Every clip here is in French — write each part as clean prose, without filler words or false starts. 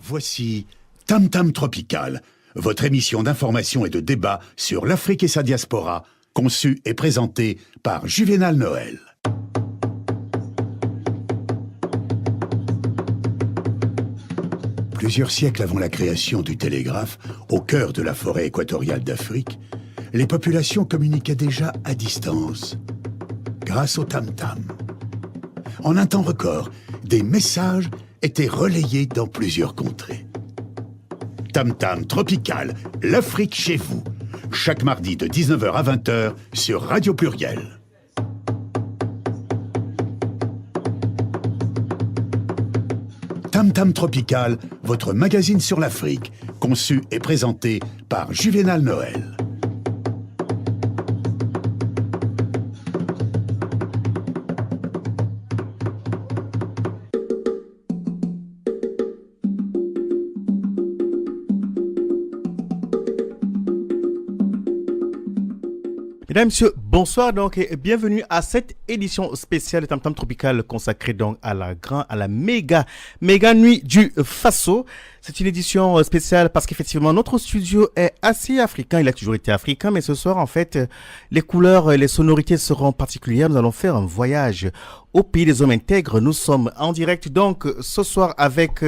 Voici Tam Tam Tropical, votre émission d'information et de débat sur l'Afrique et sa diaspora, conçue et présentée par Juvénal Noël. Plusieurs siècles avant la création du télégraphe, au cœur de la forêt équatoriale d'Afrique, les populations communiquaient déjà à distance, grâce au tam-tam. En un temps record, des messages étaient relayés dans plusieurs contrées. Tam Tam Tropical, l'Afrique chez vous, chaque mardi de 19h à 20h sur Radio Pluriel. Tam Tam Tropical, votre magazine sur l'Afrique, conçu et présenté par Juvénal Noël. Mesdames, Messieurs, bonsoir donc et bienvenue à cette édition spéciale de Tam Tam Tropical consacrée donc à la méga nuit du Faso. C'est une édition spéciale parce qu'effectivement notre studio est assez africain, il a toujours été africain, mais ce soir en fait les couleurs et les sonorités seront particulières. Nous allons faire un voyage au pays des hommes intègres. Nous sommes en direct donc ce soir avec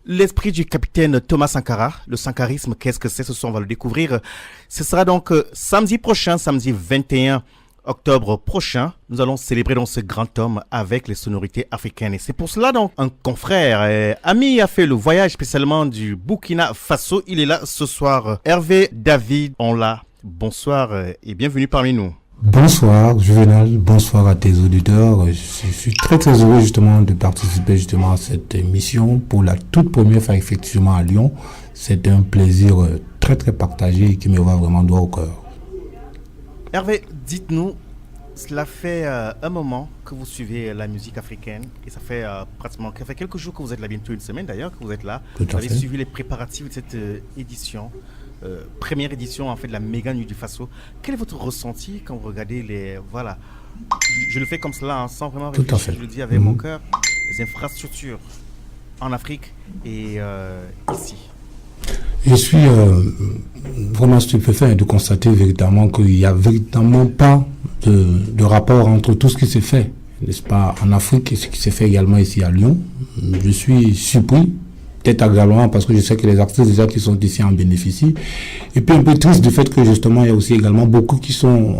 l'esprit du capitaine Thomas Sankara. Le sankarisme, qu'est-ce que c'est? Ce soir, on va le découvrir. Ce sera donc samedi prochain, samedi 21 octobre prochain. Nous allons célébrer donc ce grand homme avec les sonorités africaines. Et c'est pour cela donc un confrère, ami a fait le voyage spécialement du Burkina Faso. Il est là ce soir. Hervé David, on l'a. Bonsoir et bienvenue parmi nous. Bonsoir Juvénal, bonsoir à tes auditeurs. Je suis très heureux justement de participer justement à cette émission pour la toute première fois effectivement à Lyon. C'est un plaisir très partagé et qui me va vraiment droit au cœur. Hervé, dites-nous, cela fait un moment que vous suivez la musique africaine et ça fait quelques jours que vous êtes là, bientôt une semaine d'ailleurs que vous êtes là. Vous avez suivi les préparatifs de cette édition. Première édition en fait de la méga nuit du Faso. Quel est votre ressenti quand vous regardez les... Voilà, je le fais comme cela, sans vraiment réfléchir, je le dis avec mon cœur, les infrastructures en Afrique et ici. Je suis vraiment stupéfait de constater véritablement qu'il n'y a véritablement pas de rapport entre tout ce qui s'est fait, n'est-ce pas, en Afrique et ce qui s'est fait également ici à Lyon. Je suis surpris, peut-être agréablement parce que je sais que les artistes déjà qui sont ici en bénéficient. Et puis un peu triste du fait que justement il y a aussi également beaucoup qui sont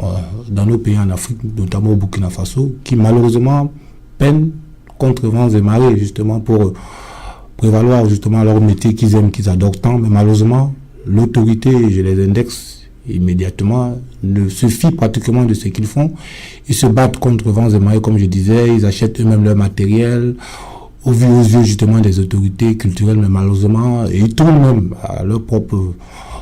dans nos pays en Afrique, notamment au Burkina Faso, qui malheureusement peinent contre vents et marées justement pour prévaloir justement leur métier qu'ils aiment, qu'ils adorent tant. Mais malheureusement, l'autorité, je les indexe immédiatement, ne se fie pratiquement de ce qu'ils font. Ils se battent contre vents et marées comme je disais, ils achètent eux-mêmes leur matériel aux yeux justement des autorités culturelles, mais malheureusement, et ils tournent même à leur propre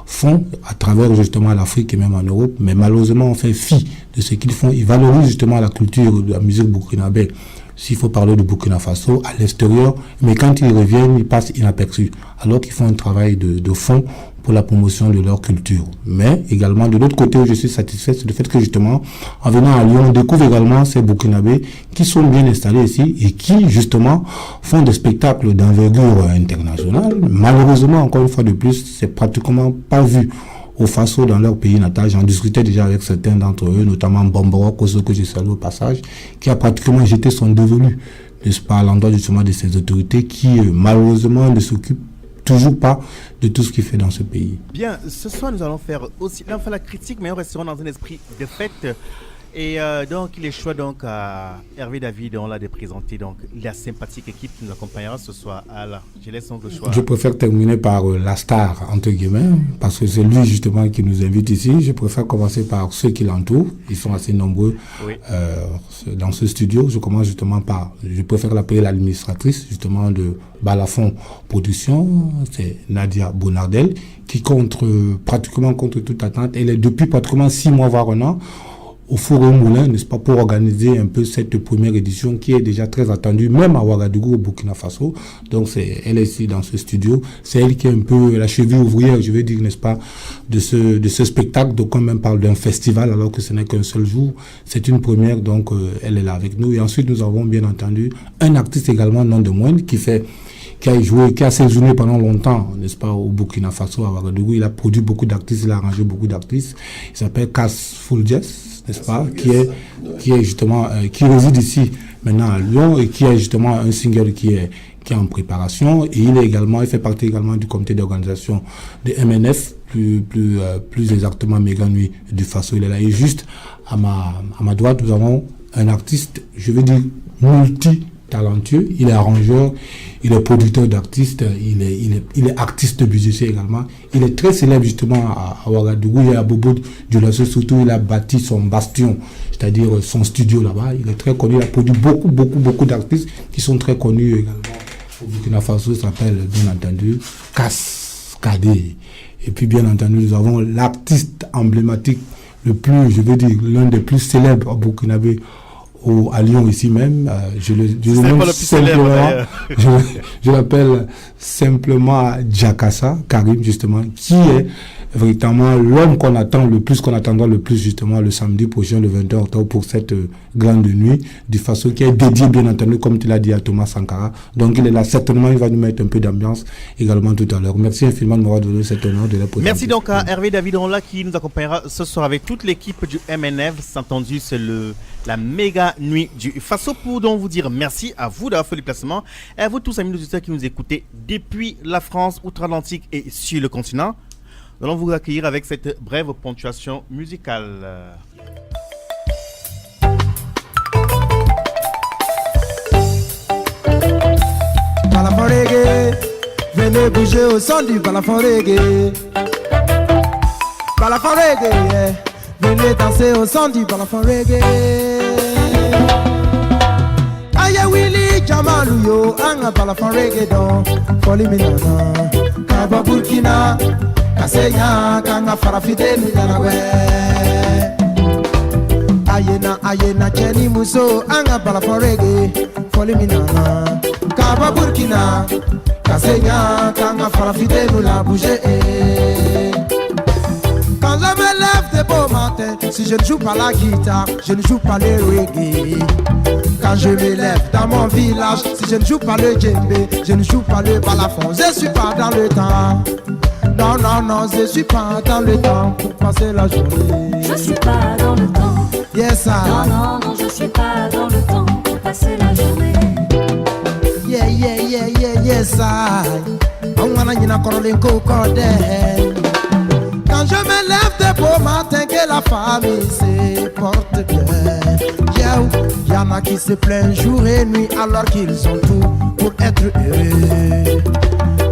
fond à travers justement l'Afrique et même en Europe, mais malheureusement on fait fi de ce qu'ils font. Ils valorisent justement la culture de la musique burkinabé, s'il faut parler de Burkina Faso, à l'extérieur, mais quand ils reviennent, ils passent inaperçus, alors qu'ils font un travail de fond pour la promotion de leur culture. Mais également, de l'autre côté où je suis satisfait, c'est le fait que justement, en venant à Lyon, on découvre également ces Burkinabés qui sont bien installés ici et qui justement font des spectacles d'envergure internationale. Malheureusement, encore une fois de plus, c'est pratiquement pas vu au Faso dans leur pays natal. J'en discutais déjà avec certains d'entre eux, notamment Bomboro, que je salue au passage, qui a pratiquement jeté son dévolu, n'est-ce pas, à l'endroit justement de ces autorités qui malheureusement ne s'occupent toujours pas de tout ce qu'il fait dans ce pays. Bien, ce soir nous allons faire aussi la critique, mais on restera dans un esprit de fête. Et donc il est choix donc à Hervé David, on l'a de présenter donc la sympathique équipe qui nous accompagnera ce soir. Alors, je laisse donc le choix. Je préfère terminer par la star entre guillemets, parce que c'est lui justement qui nous invite ici. Je préfère commencer par ceux qui l'entourent. Ils sont assez nombreux dans ce studio. Je commence justement par, je préfère l'appeler l'administratrice justement de Balafon Production, c'est Nadia Bonardel, qui pratiquement contre toute attente. Elle est depuis pratiquement 6 mois voire un an au Four au Moulin, n'est-ce pas, pour organiser un peu cette première édition qui est déjà très attendue, même à Ouagadougou, au Burkina Faso. Donc elle est ici dans ce studio. C'est elle qui est un peu la cheville ouvrière, je vais dire, n'est-ce pas, de ce spectacle. Donc on même parle d'un festival alors que ce n'est qu'un seul jour. C'est une première, donc elle est là avec nous. Et ensuite nous avons bien entendu un artiste également non de moindre qui qui a séjourné pendant longtemps, n'est-ce pas, au Burkina Faso, à Ouagadougou. Il a produit beaucoup d'actrices, il a arrangé beaucoup d'actrices. Il s'appelle Cass Fuljes, n'est-ce pas, qui est justement, qui réside ici maintenant à Lyon et qui est justement un single qui est en préparation. Et il fait partie également du comité d'organisation de MNF, plus exactement Méga Nuit du Faso. Il est là. Et juste à ma droite, nous avons un artiste, je veux dire, multi-talentueux. Il est arrangeur, il est producteur d'artistes, il est artiste musicien également. Il est très célèbre justement à Ouagadougou. Il est à Bobo Dioulasso, surtout il a bâti son bastion, c'est-à-dire son studio là-bas. Il est très connu, il a produit beaucoup d'artistes qui sont très connus également. Au Burkina Faso, ça s'appelle bien entendu Cascadé. Et puis bien entendu, nous avons l'artiste emblématique l'un des plus célèbres au Burkinabé, à Lyon ici même. Je l'appelle simplement Jakassa Karim, justement, qui est véritablement l'homme qu'on attendra le plus justement le samedi prochain, le 21 octobre, pour cette grande nuit du Faso, qui est dédiée bien entendu, comme tu l'as dit, à Thomas Sankara. Donc il est là, certainement il va nous mettre un peu d'ambiance également tout à l'heure. Merci infiniment de m'avoir donné cet honneur de la présenter. Merci donc à Hervé Davidon-là qui nous accompagnera ce soir avec toute l'équipe du MNF. C'est entendu, c'est la méga nuit du Faso, pour donc vous dire merci à vous d'avoir fait le placement et à vous tous amis auditeurs qui nous écoutez depuis la France, outre-Atlantique et sur le continent. Nous allons vous accueillir avec cette brève ponctuation musicale. Balafon reggae, venez bouger au son du balafon reggae. Balafon reggae, venez danser au son du balafon reggae. Aye Willy Jamalou yo, anga balafon reggae don, foli minana, Kaba Burkina. Kasenya kanga farafide nyanagwe ayena cheni muso anga balafon reggae foli minana Kaba Burkina Kasenya kanga farafide nula bouger. Quand je me lève de beau matin, si je ne joue pas la guitare, je ne joue pas le reggae. Quand je me lève dans mon village, si je ne joue pas le djembé, je ne joue pas le balafon, je suis pas dans le temps. Non, je suis pas dans le temps pour passer la journée. Je suis pas dans le temps. Yes, I. Non, je suis pas dans le temps pour passer la journée. Yes, I. Quand je me lève de beau matin, que la famille se porte bien. Y'en a qui se plaignent jour et nuit alors qu'ils ont tout pour être heureux.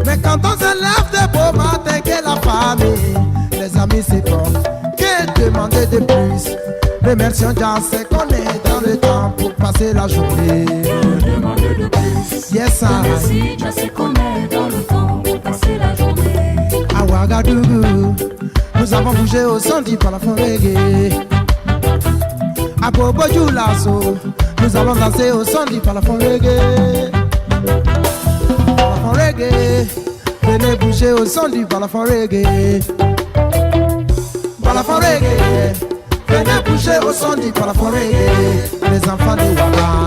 Mais quand on se lève de beau matin, que la famille, les amis se portent, que demander de plus? Remercions Dieu, c'est qu'on est dans le temps pour passer la journée. Que demander de plus? Yes, I. Merci Dieu, c'est qu'on est dans le temps pour passer la journée. À Ouagadougou, nous avons bougé au son du balafon reggae. À Bobo Dioulasso, nous allons danser au son du balafon reggae. Balafon reggae, venez bouger au son du balafon reggae. Balafon reggae, venez bouger au son du balafon reggae. Les enfants de Ouagadougou.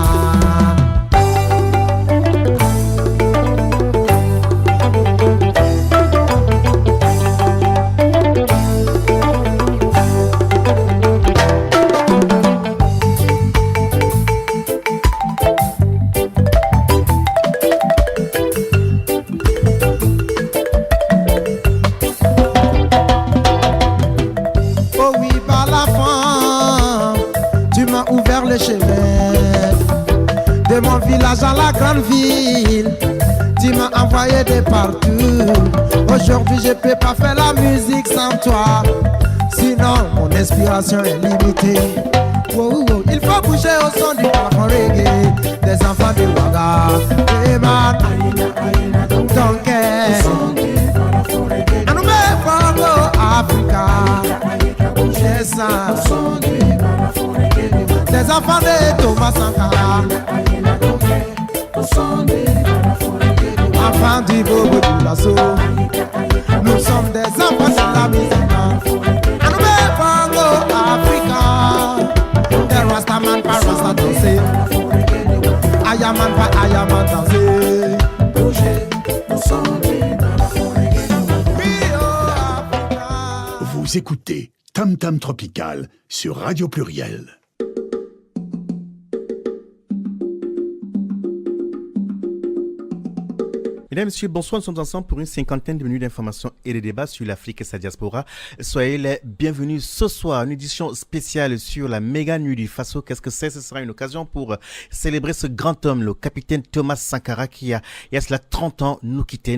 De mon village à la grande ville, tu m'as envoyé de partout. Aujourd'hui je peux pas faire la musique sans toi, sinon mon inspiration est limitée. Il faut bouger au son du balafon reggae, des enfants de Ouaga, et man, donc Anoumé Congo, Africa, c'est ça. Des enfants de Thomas Sankara, enfants du Bobo Dioulasso, nous sommes des enfants de la musique. Anoumé Congo, Africa, des Rastaman par Rasta danser, Ayaman par Ayaman danser. Vous écoutez Tam Tam Tropical sur Radio Pluriel. Mesdames, Messieurs, bonsoir. Nous sommes ensemble pour une cinquantaine de minutes d'informations et de débats sur l'Afrique et sa diaspora. Soyez les bienvenus ce soir. Une édition spéciale sur la méga nuit du Faso. Qu'est-ce que c'est? Ce sera une occasion pour célébrer ce grand homme, le capitaine Thomas Sankara, qui il y a cela 30 ans, nous quittait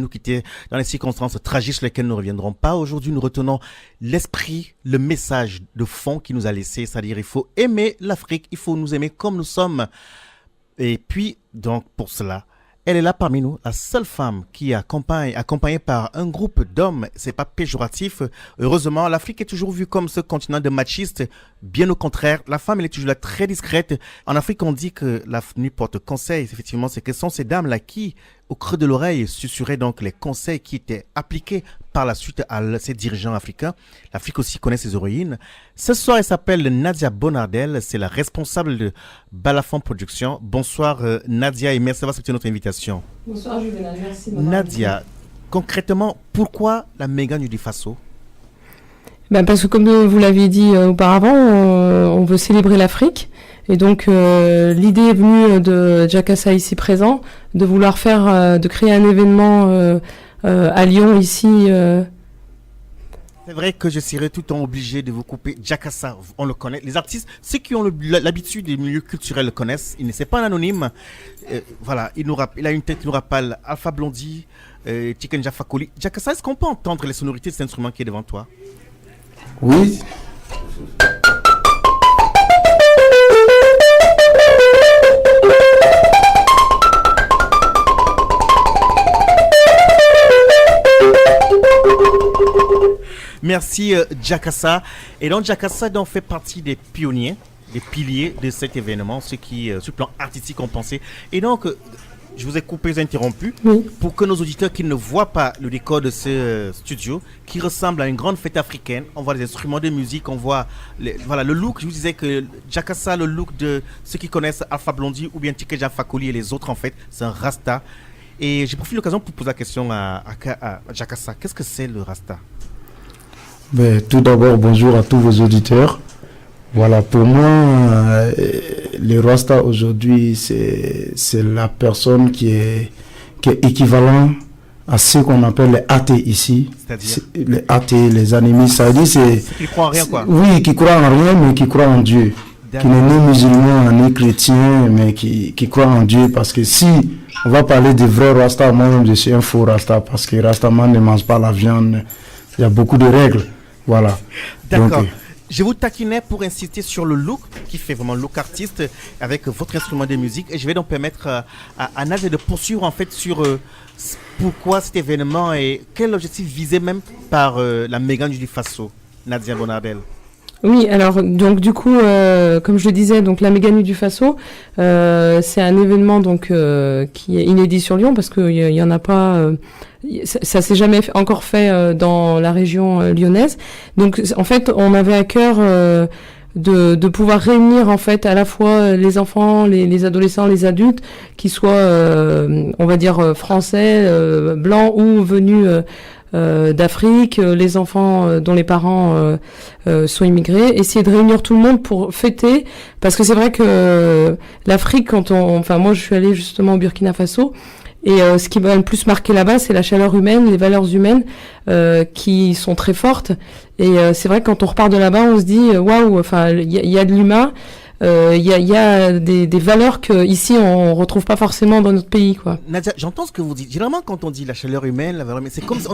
dans les circonstances tragiques sur lesquelles nous ne reviendrons pas. Aujourd'hui, nous retenons l'esprit, le message de fond qu'il nous a laissé, c'est-à-dire il faut aimer l'Afrique, il faut nous aimer comme nous sommes. Et puis, donc, pour cela, elle est là parmi nous, la seule femme qui accompagnée par un groupe d'hommes. C'est pas péjoratif. Heureusement, l'Afrique est toujours vue comme ce continent de machistes. Bien au contraire, la femme, elle est toujours là très discrète. En Afrique, on dit que la nuit porte conseil. Effectivement, c'est que ce sont ces dames-là qui, au creux de l'oreille, susurraient donc les conseils qui étaient appliqués par la suite à ces dirigeants africains. L'Afrique aussi connaît ses héroïnes. Ce soir, elle s'appelle Nadia Bonardel. C'est la responsable de Balafon Productions. Bonsoir Nadia et merci d'avoir accepté notre invitation. Bonsoir Juvenal, merci. Nadia, concrètement, pourquoi la méga nuit du Faso? Parce que comme vous l'aviez dit auparavant, on veut célébrer l'Afrique. Et donc l'idée est venue de Jakassa ici présent, de vouloir de créer un événement à Lyon ici. C'est vrai que je serais tout le temps obligé de vous couper. Jakassa, on le connaît. Les artistes, ceux qui ont l'habitude des milieux culturels le connaissent. Il ne c'est pas un anonyme. Voilà, il a une tête qui nous rappelle Alpha Blondy, Tikenja Fakoli. Jakassa, est-ce qu'on peut entendre les sonorités de cet instrument qui est devant toi? Oui. Merci Jakassa. Et donc Jakassa fait partie des pionniers, des piliers de cet événement, ceux qui, sur le plan artistique, ont pensé. Et donc, je vous ai coupé, j'ai interrompu, Oui. pour que nos auditeurs qui ne voient pas le décor de ce studio, qui ressemble à une grande fête africaine, on voit les instruments de musique, on voit le look. Je vous disais que Jakassa, le look de ceux qui connaissent Alpha Blondy ou bien Tikeja Fakoli et les autres, en fait, c'est un Rasta. Et j'ai profité de l'occasion pour poser la question à Jakassa. Qu'est-ce que c'est le Rasta? Tout d'abord, bonjour à tous vos auditeurs. Voilà, pour moi, le Rasta aujourd'hui, c'est la personne qui est équivalent à ce qu'on appelle les athées ici. C'est-à-dire les athées, les animistes, ça veut dire c'est... Qui croient en rien, quoi. Oui, qui croient en rien, mais qui croient en Dieu. Qui n'est ni musulman, ni chrétien, mais qui croient en Dieu. Parce que si on va parler de vrais Rasta, moi-même je suis un faux Rasta, parce que Rastaman ne mange pas la viande. Il y a beaucoup de règles. Voilà. D'accord. Donc, je vous taquinais pour insister sur le look, qui fait vraiment look artiste, avec votre instrument de musique. Et je vais donc permettre à Nadia de poursuivre en fait sur pourquoi cet événement et quel objectif visé même par la méga nuit du Faso. Nadia Bonardel. Oui, alors donc du coup, comme je le disais, donc la méga nuit du Faso, c'est un événement donc qui est inédit sur Lyon parce qu'il y en a pas, ça s'est jamais encore fait dans la région lyonnaise. Donc en fait, on avait à cœur de pouvoir réunir en fait à la fois les enfants, les adolescents, les adultes, qui soient, on va dire français, blancs ou venus d'Afrique, les enfants dont les parents sont immigrés, essayer de réunir tout le monde pour fêter, parce que c'est vrai que l'Afrique, moi je suis allée justement au Burkina Faso, et ce qui m'a le plus marqué là-bas, c'est la chaleur humaine, les valeurs humaines qui sont très fortes, et c'est vrai que quand on repart de là-bas, on se dit waouh, il y a de l'humain. Il y a des valeurs que ici on retrouve pas forcément dans notre pays, quoi. Nadia, j'entends ce que vous dites. Généralement, quand on dit la chaleur humaine, la valeur humaine, c'est comme si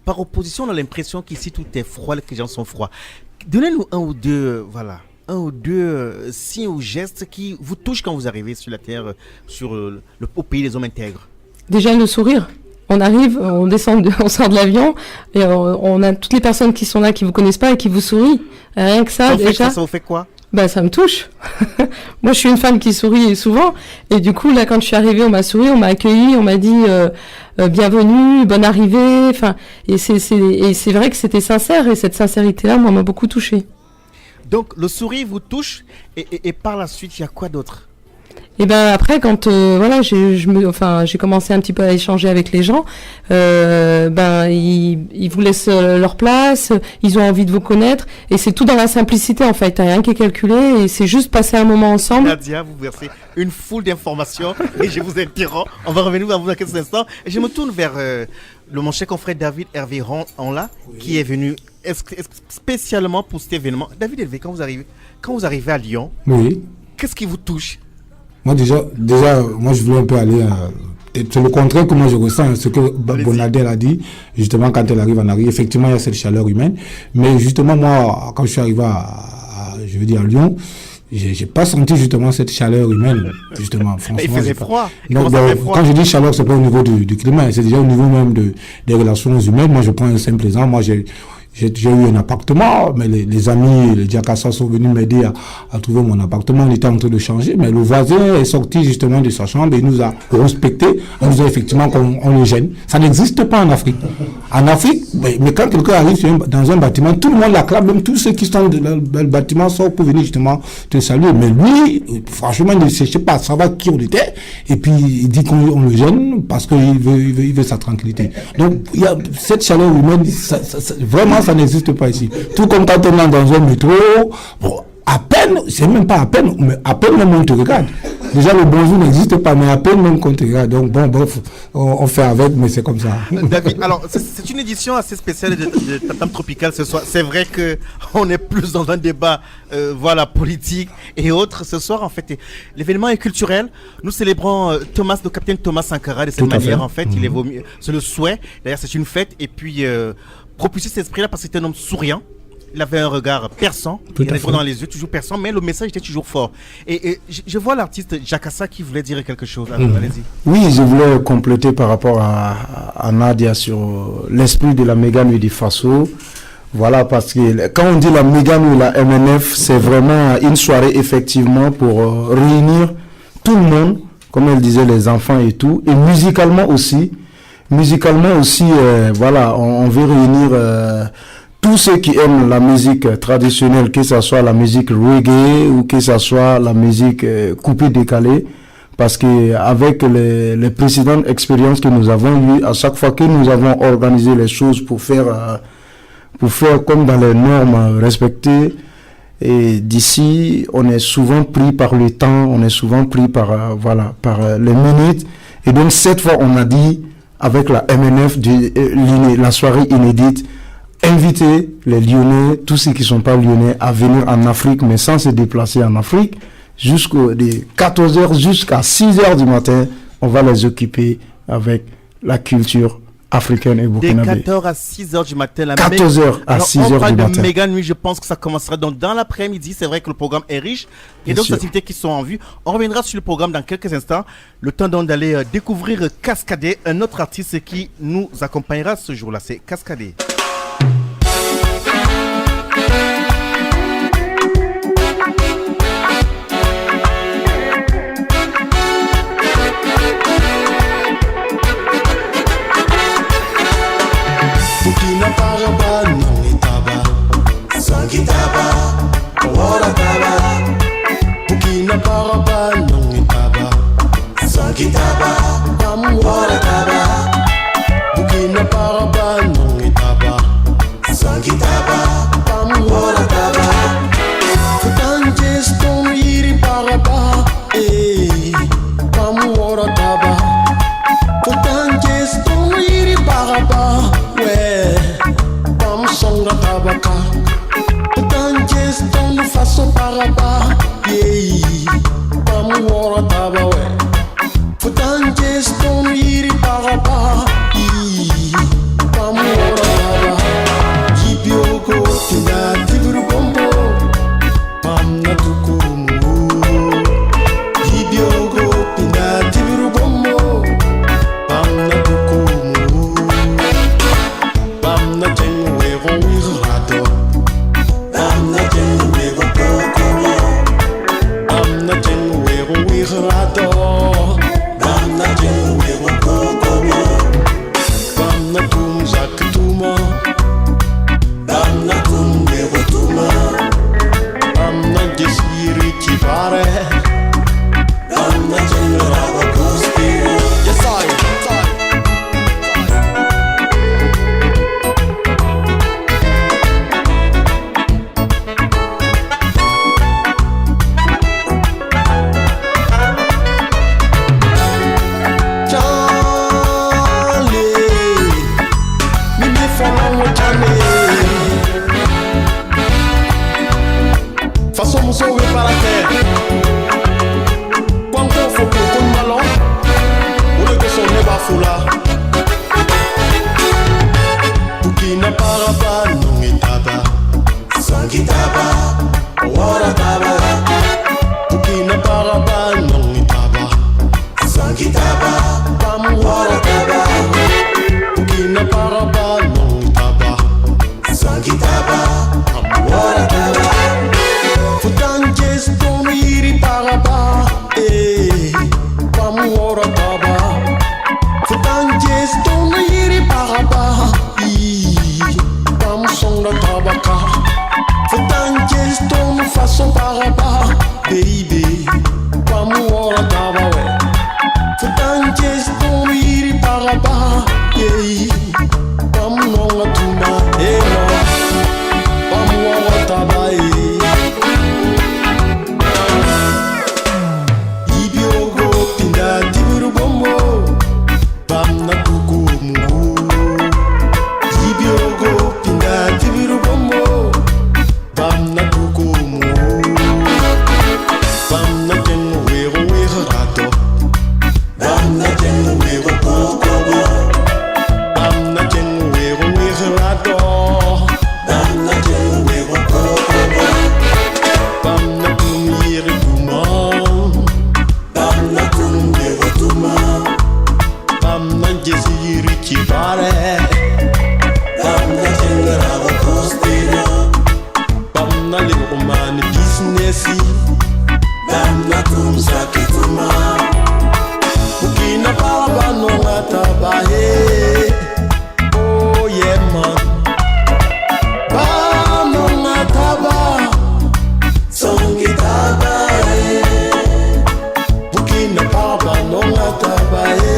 par opposition, on a l'impression qu'ici tout est froid, que les gens sont froids. Donnez-nous un ou deux signes ou gestes qui vous touchent quand vous arrivez sur la terre, au pays des hommes intègres. Déjà le sourire. On arrive, on descend, on sort de l'avion et on a toutes les personnes qui sont là, qui vous connaissent pas et qui vous sourient. Rien que ça, déjà. Ça vous fait quoi? Ça me touche. Moi, je suis une femme qui sourit souvent. Et du coup, là, quand je suis arrivée, on m'a souri, on m'a accueilli, on m'a dit bienvenue, bonne arrivée. Et c'est vrai que c'était sincère. Et cette sincérité-là, moi, m'a beaucoup touchée. Donc, le sourire vous touche. Et par la suite, il y a quoi d'autre? Et après, quand j'ai commencé un petit peu à échanger avec les gens, ils vous laissent leur place, ils ont envie de vous connaître, et c'est tout dans la simplicité en fait. T'as rien qui est calculé, et c'est juste passer un moment ensemble. Nadia, vous versez une foule d'informations et je vous interromps. On va revenir vers vous dans quelques instants. Et je me tourne vers mon cher confrère David Hervé Ronla, qui est venu spécialement pour cet événement. David Hervé, quand vous arrivez à Lyon, Oui. qu'est-ce qui vous touche? Moi, déjà, moi, je voulais un peu aller à... C'est le contraire que moi je ressens, ce que Bonadel a dit, justement, quand elle arrive en Paris. Effectivement, il y a cette chaleur humaine. Mais justement, moi, quand je suis arrivé à Lyon, j'ai pas senti justement cette chaleur humaine, justement. Franchement, il faisait froid. Non, quand je dis chaleur, c'est pas au niveau du climat, c'est déjà au niveau même des relations humaines. Moi, je prends un simple exemple. Moi, j'ai eu un appartement, mais les amis, les Diakassa sont venus m'aider à trouver mon appartement. On était en train de changer, mais le voisin est sorti justement de sa chambre et il nous a respecté. On nous a effectivement qu'on le gêne. Ça n'existe pas en Afrique. En Afrique, mais quand quelqu'un arrive dans un bâtiment, tout le monde l'acclame, même tous ceux qui sont dans le bâtiment sortent pour venir justement te saluer. Mais lui, franchement, il ne sait pas savoir qui on était. Et puis, il dit qu'on le gêne parce qu'il veut sa tranquillité. Donc, il y a cette chaleur humaine, vraiment, ça n'existe pas ici. Tout comme quand on est dans un métro, bon, à peine, c'est même pas à peine, mais à peine même on te regarde. Déjà le bonjour n'existe pas, mais à peine même qu'on te regarde. Donc bon, bref, on fait avec, mais c'est comme ça. David, alors c'est une édition assez spéciale de Tam Tam Tropical ce soir. C'est vrai que on est plus dans un débat, voilà, politique et autres. Ce soir, en fait, l'événement est culturel. Nous célébrons le capitaine Thomas Sankara de cette manière. En fait, il est c'est le souhait. D'ailleurs, c'est une fête et puis propulser cet esprit-là parce que c'était un homme souriant. Il avait un regard perçant, il avait dans les yeux, toujours perçant, mais le message était toujours fort. Et je vois l'artiste Diakassa qui voulait dire quelque chose. Alors, allez-y. Oui, je voulais compléter par rapport à Nadia sur l'esprit de la Méga Nuit du Faso. Voilà, parce que quand on dit la Méga Nuit, la MNF, c'est vraiment une soirée effectivement pour réunir tout le monde, comme elle disait, les enfants et tout, et musicalement aussi. Voilà, on veut réunir tous ceux qui aiment la musique traditionnelle, que ce soit la musique reggae ou que ce soit la musique coupée décalée, parce que avec les précédentes expériences que nous avons eues, à chaque fois que nous avons organisé les choses pour faire comme dans les normes respectées, et d'ici, on est souvent pris par le temps, on est souvent pris par les minutes, et donc cette fois on a dit avec la MNF, la soirée inédite, inviter les Lyonnais, tous ceux qui ne sont pas Lyonnais, à venir en Afrique, mais sans se déplacer en Afrique, de 14h jusqu'à 6h du matin, on va les occuper avec la culture africaine et burkinabé. Dès 14h à 6h du matin. 14h à 6h du matin. On parle de méga nuit, je pense que ça commencera donc dans l'après-midi. C'est vrai que le programme est riche. Il y a d'autres activités qui sont en vue. On reviendra sur le programme dans quelques instants. Le temps donc d'aller découvrir Cascadé, un autre artiste qui nous accompagnera ce jour-là. C'est Cascadé. Bukina paraba non itaba Sangitaba Ora taba Bukina paraba non itaba Sangitaba Ora taba Bukina paraba non itaba Sangitaba Ora taba Futanje stone yiri paraba Pam ora taba Futanje stone yiri paraba Pam songa tabaka Futanje stone faso paraba Pam ora taba Futanje stone yiri paraba Pam ora taba Jibioko tinda tiburu bombo Pam na tukumu Jibioko tinda tiburu bombo Pam na tukumu Pam na tengu wego wirato Pam na tengu wego kokomo Pam na tengu wego wirato Pam na tengu wego kokomo Pam na kum zakutuma Pam na kum wego tuma Pam na desiri tivare Pam na tengu rago kuspiro Yes I Sakituma Bukina Paraba no Ngatabahe Oh yeah man Ba no Ngataba Songitabahe Bukina Paraba no Ngatabahe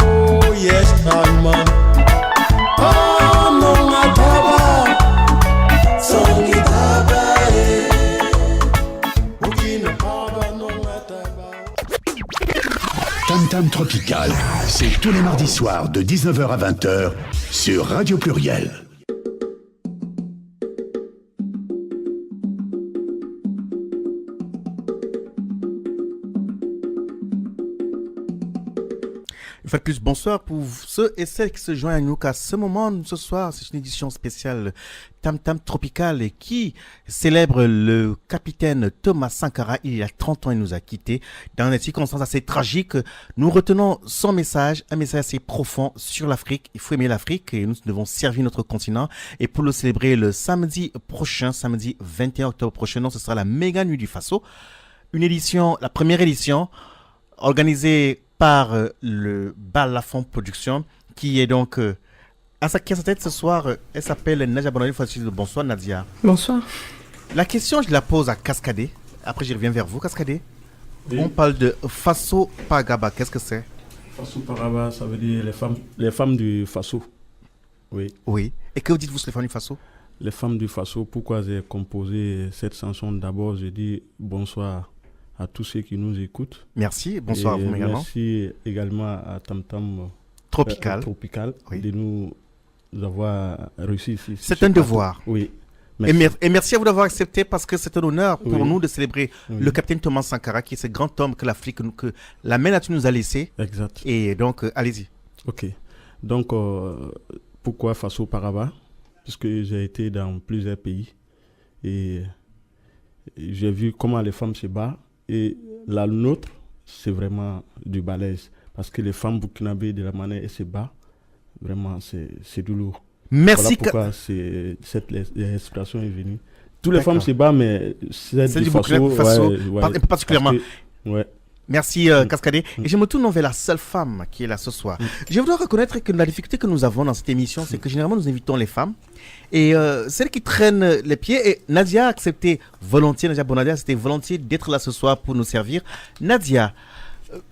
Oh yes man Ba no Ngataba Songitabahe Bukina Paraba no Ngataba. Tam Tam Tropical, c'est tous les mardis soirs de 19h à 20h sur Radio Pluriel. Une fois de plus, bonsoir pour ceux et celles qui se joignent à nous qu'à ce moment, ce soir, c'est une édition spéciale Tam Tam Tropical et qui célèbre le capitaine Thomas Sankara. Il y a 30 ans, il nous a quittés. Dans des circonstances assez tragiques, nous retenons son message, un message assez profond sur l'Afrique. Il faut aimer l'Afrique et nous devons servir notre continent. Et pour le célébrer le samedi prochain, samedi 21 octobre prochain, ce sera la méga nuit du Faso. Une édition, la première édition, organisée par le Balafon Production, qui est donc à sa tête ce soir. Elle s'appelle Nadia Bonadi. Bonsoir Nadia. Bonsoir. La question, je la pose à Cascadé. Après, je reviens vers vous, Cascadé. Oui. On parle de Faso Pagaba. Qu'est-ce que c'est? Faso Pagaba, ça veut dire les femmes du Faso. Oui. Oui. Et que vous dites-vous sur les femmes du Faso? Les femmes du Faso, pourquoi j'ai composé cette chanson? D'abord, je dis bonsoir à tous ceux qui nous écoutent. Merci, bonsoir à vous également. Merci également à Tam Tam Tropical, oui, de nous avoir réussi ici. C'est un devoir. Oui. Merci. Et merci à vous d'avoir accepté parce que c'est un honneur pour nous de célébrer le capitaine Thomas Sankara, qui est ce grand homme que l'Afrique, que la main nature nous a laissé. Exact. Et donc, allez-y. Ok. Donc, pourquoi Faso Paraba? Puisque j'ai été dans plusieurs pays et j'ai vu comment les femmes se battent. Et la nôtre, c'est vraiment du balèze. Parce que les femmes burkinabées, de la manière elles se battent, vraiment, c'est du lourd. Merci. Voilà pourquoi cette expression est venue. Toutes les femmes se battent, mais c'est du Faso, particulièrement. Ouais. Merci Cascadé. Et je me tourne vers la seule femme qui est là ce soir. Je voudrais reconnaître que la difficulté que nous avons dans cette émission, c'est que généralement nous invitons les femmes et celles qui traînent les pieds. Et Nadia a accepté volontiers, Nadia Bonadia, c'était volontiers d'être là ce soir pour nous servir. Nadia,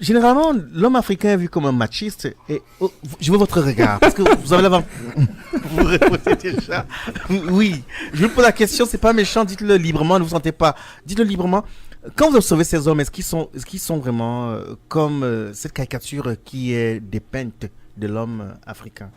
généralement l'homme africain est vu comme un machiste. Et je veux votre regard parce que vous avez l'avant. Vous répondez déjà. Oui, je vous pose la question, c'est pas méchant, dites-le librement, ne vous sentez pas. Dites-le librement. Quand vous observez ces hommes, est-ce qu'ils sont vraiment comme cette caricature qui est dépeinte de l'homme africain?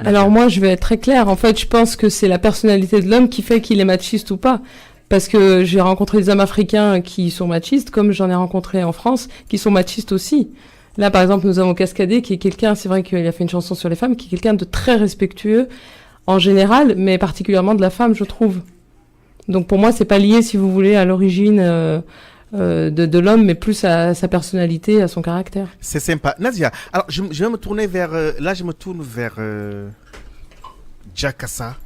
Alors moi, je vais être très claire. En fait, je pense que c'est la personnalité de l'homme qui fait qu'il est machiste ou pas. Parce que j'ai rencontré des hommes africains qui sont machistes, comme j'en ai rencontré en France, qui sont machistes aussi. Là, par exemple, nous avons Cascadé, qui est quelqu'un, c'est vrai qu'il a fait une chanson sur les femmes, qui est quelqu'un de très respectueux en général, mais particulièrement de la femme, je trouve. Donc pour moi, c'est pas lié, si vous voulez, à l'origine de l'homme, mais plus à sa personnalité, à son caractère. C'est sympa. Nadia, alors je vais me tourner vers... là, je me tourne vers Jakassa.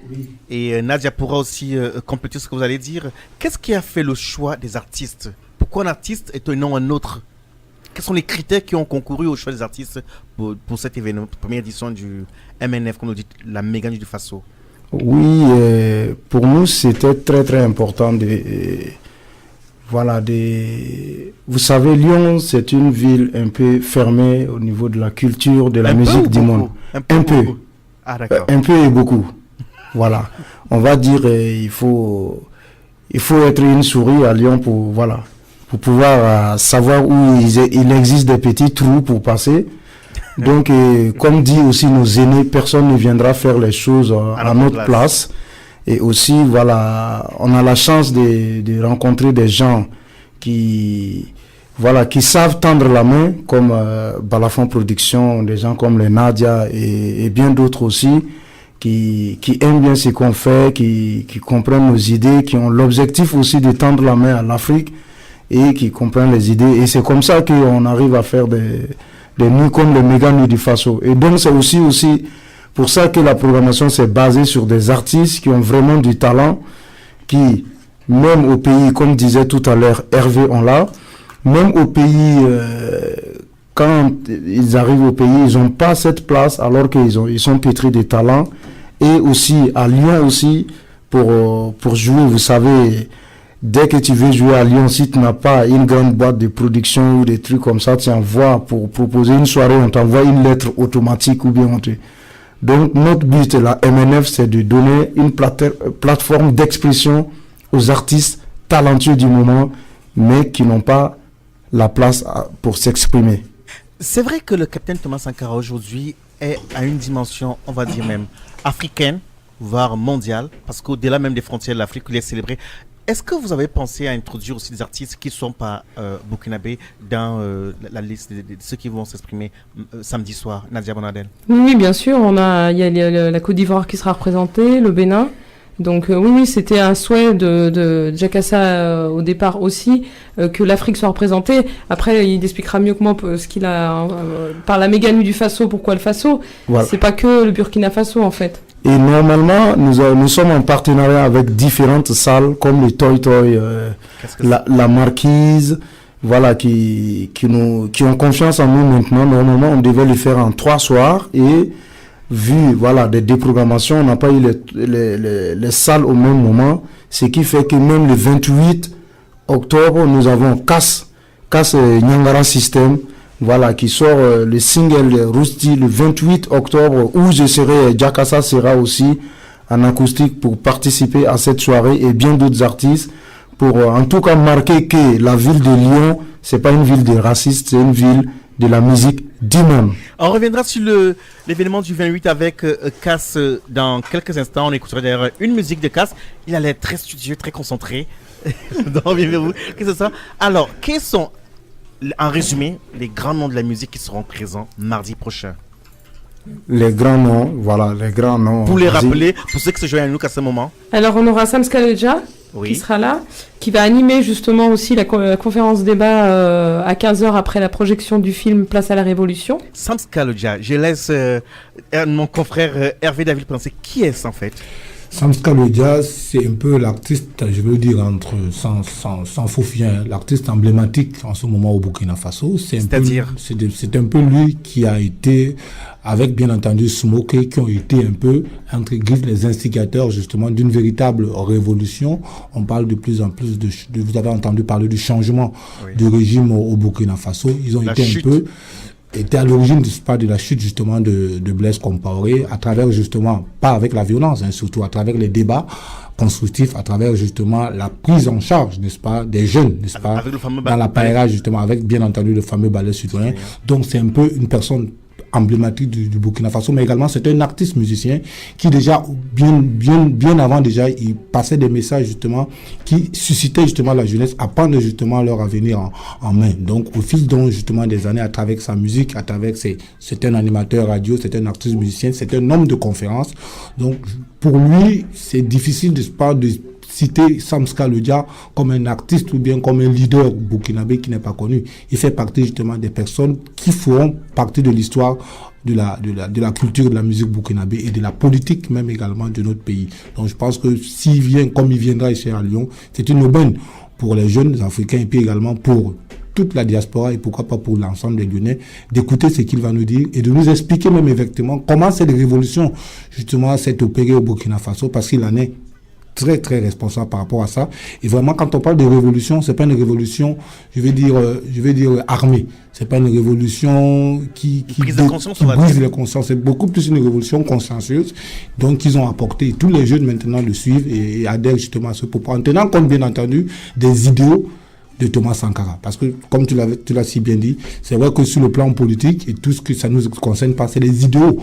Oui. Et Nadia pourra aussi compléter ce que vous allez dire. Qu'est-ce qui a fait le choix des artistes? Pourquoi un artiste est un nom un autre? Quels sont les critères qui ont concouru au choix des artistes pour cet événement, première édition du MNF, comme on dit, la méga nuit du Faso? Oui, pour nous, c'était très très important Vous savez, Lyon, c'est une ville un peu fermée au niveau de la culture, de la musique du monde. Un peu. Ah, d'accord. Un peu et beaucoup. Voilà. On va dire, il faut être une souris à Lyon pour pouvoir savoir où il existe des petits trous pour passer. Donc, comme dit aussi nos aînés, personne ne viendra faire les choses à notre place. Et aussi, on a la chance de rencontrer des gens qui savent tendre la main, comme Balafon Production, des gens comme les Nadia et bien d'autres aussi, qui aiment bien ce qu'on fait, qui comprennent nos idées, qui ont l'objectif aussi de tendre la main à l'Afrique et qui comprennent les idées. Et c'est comme ça qu'on arrive à faire des nuits comme le méga nuit du Faso. Et donc c'est aussi pour ça que la programmation s'est basée sur des artistes qui ont vraiment du talent, qui même au pays, comme disait tout à l'heure Hervé, on l'a, même au pays, quand ils arrivent au pays, ils n'ont pas cette place alors ils sont pétris de talent. Et aussi, à Lyon aussi, pour jouer, vous savez, dès que tu veux jouer à Lyon, si tu n'as pas une grande boîte de production ou des trucs comme ça, tu envoies pour proposer une soirée, on t'envoie une lettre automatique ou bien Donc, notre but, la MNF, c'est de donner une plateforme d'expression aux artistes talentueux du moment, mais qui n'ont pas la place pour s'exprimer. C'est vrai que le capitaine Thomas Sankara aujourd'hui est à une dimension, on va dire même, africaine, voire mondiale, parce qu'au-delà même des frontières de l'Afrique, il est célébré. Est-ce que vous avez pensé à introduire aussi des artistes qui ne sont pas burkinabés dans la liste de ceux qui vont s'exprimer samedi soir, Nadia Bonadel? Oui, bien sûr. Il y a la Côte d'Ivoire qui sera représentée, le Bénin. Donc oui, c'était un souhait de Jakassa au départ aussi, que l'Afrique soit représentée. Après, il expliquera mieux que moi ce qu'il a par la méga nuit du Faso, pourquoi le Faso. Voilà. C'est pas que le Burkina Faso en fait. Et normalement, nous sommes en partenariat avec différentes salles comme le Toy Toy, la Marquise, voilà, qui ont confiance en nous maintenant. Normalement, on devait le faire en 3 soirs et vu, voilà, des déprogrammations, on n'a pas eu les salles au même moment, ce qui fait que même le 28 octobre, nous avons Casse Nyangara System, voilà, qui sort le single Rusty le 28 octobre, où Jakassa sera aussi en acoustique pour participer à cette soirée et bien d'autres artistes pour en tout cas marquer que la ville de Lyon, c'est pas une ville de racistes, c'est une ville de la musique du monde. On reviendra sur l'événement du 28 avec Cass dans quelques instants. On écoutera d'ailleurs une musique de Cass. Il a l'air très studieux, très concentré. Donc, bienvenue. Qu'est-ce que c'est ça? Alors, quels sont, en résumé, les grands noms de la musique qui seront présents mardi prochain? Les grands noms, voilà, les grands noms. Pour les rappeler, pour ceux qui se joignent à nous à ce moment. Alors, on aura Sam Skaloja qui sera là, qui va animer justement aussi la conférence débat à 15h après la projection du film Place à la Révolution. Sam Skaloja, je laisse mon confrère Hervé David penser qui est-ce en fait? Sam Skaloja, c'est un peu l'artiste, je veux dire, sans faux fien, l'artiste emblématique en ce moment au Burkina Faso. C'est-à-dire un peu lui qui a été, avec bien entendu Smokey, qui ont été un peu, entre griffes, les instigateurs justement d'une véritable révolution. On parle de plus en plus vous avez entendu parler du changement du régime au Burkina Faso. Ils ont été un peu... était à l'origine de la chute justement de Blaise Compaoré à travers justement, pas avec la violence, surtout à travers les débats constructifs, à travers justement la prise en charge, n'est-ce pas, des jeunes, n'est-ce pas, dans la paillage justement, avec bien entendu le fameux ballet citoyen. Donc c'est un peu une personne emblématique du Burkina Faso, mais également c'est un artiste musicien qui déjà bien avant déjà il passait des messages justement qui suscitaient justement la jeunesse à prendre justement leur avenir en main. Donc au fil justement des années, à travers sa musique, à travers c'est un animateur radio, c'est un artiste musicien, c'est un homme de conférence. Donc pour lui c'est difficile de citer Sam Skaloja comme un artiste ou bien comme un leader burkinabé qui n'est pas connu. Il fait partie justement des personnes qui feront partie de l'histoire de la culture de la musique burkinabé et de la politique même également de notre pays. Donc je pense que s'il vient comme il viendra ici à Lyon, c'est une aubaine pour les jeunes africains et puis également pour toute la diaspora et pourquoi pas pour l'ensemble des Lyonnais d'écouter ce qu'il va nous dire et de nous expliquer même effectivement comment cette révolution justement s'est opérée au Burkina Faso, parce qu'il en est très très responsable par rapport à ça. Et vraiment quand on parle de révolution, c'est pas une révolution je vais dire armée, c'est pas une révolution qui brise les consciences, c'est beaucoup plus une révolution consciencieuse. Donc ils ont apporté, tous les jeunes maintenant le suivent et adhèrent justement à ce propos, en tenant compte bien entendu des idéaux de Thomas Sankara, parce que comme tu l'as si bien dit, c'est vrai que sur le plan politique et tout ce que ça nous concerne pas, c'est les idéaux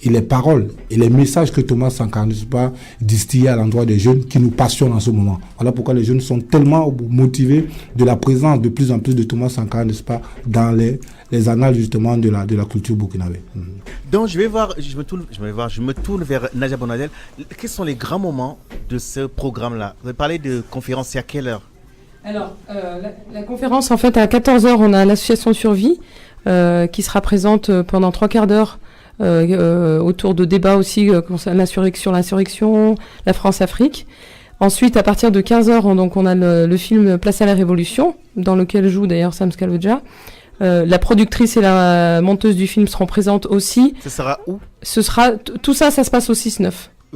et les paroles et les messages que Thomas Sankara ne pas distillés à l'endroit des jeunes qui nous passionnent en ce moment. Voilà pourquoi les jeunes sont tellement motivés de la présence de plus en plus de Thomas Sankara, n'est-ce pas, dans les annales justement de la culture burkinabé. Donc je me tourne vers Nadia Bonadel. Quels sont les grands moments de ce programme-là? Vous avez parlé de conférence, c'est à quelle heure? Alors, la conférence, en fait, à 14h, on a l'association Survie qui sera présente pendant 3 quarts d'heure autour de débats aussi concernant l'insurrection, la France-Afrique. Ensuite, à partir de 15h, donc on a le film Place à la Révolution, dans lequel joue d'ailleurs Sam Scaloggia. La productrice et la monteuse du film seront présentes aussi. Ce sera où? Tout ça se passe au 6-9.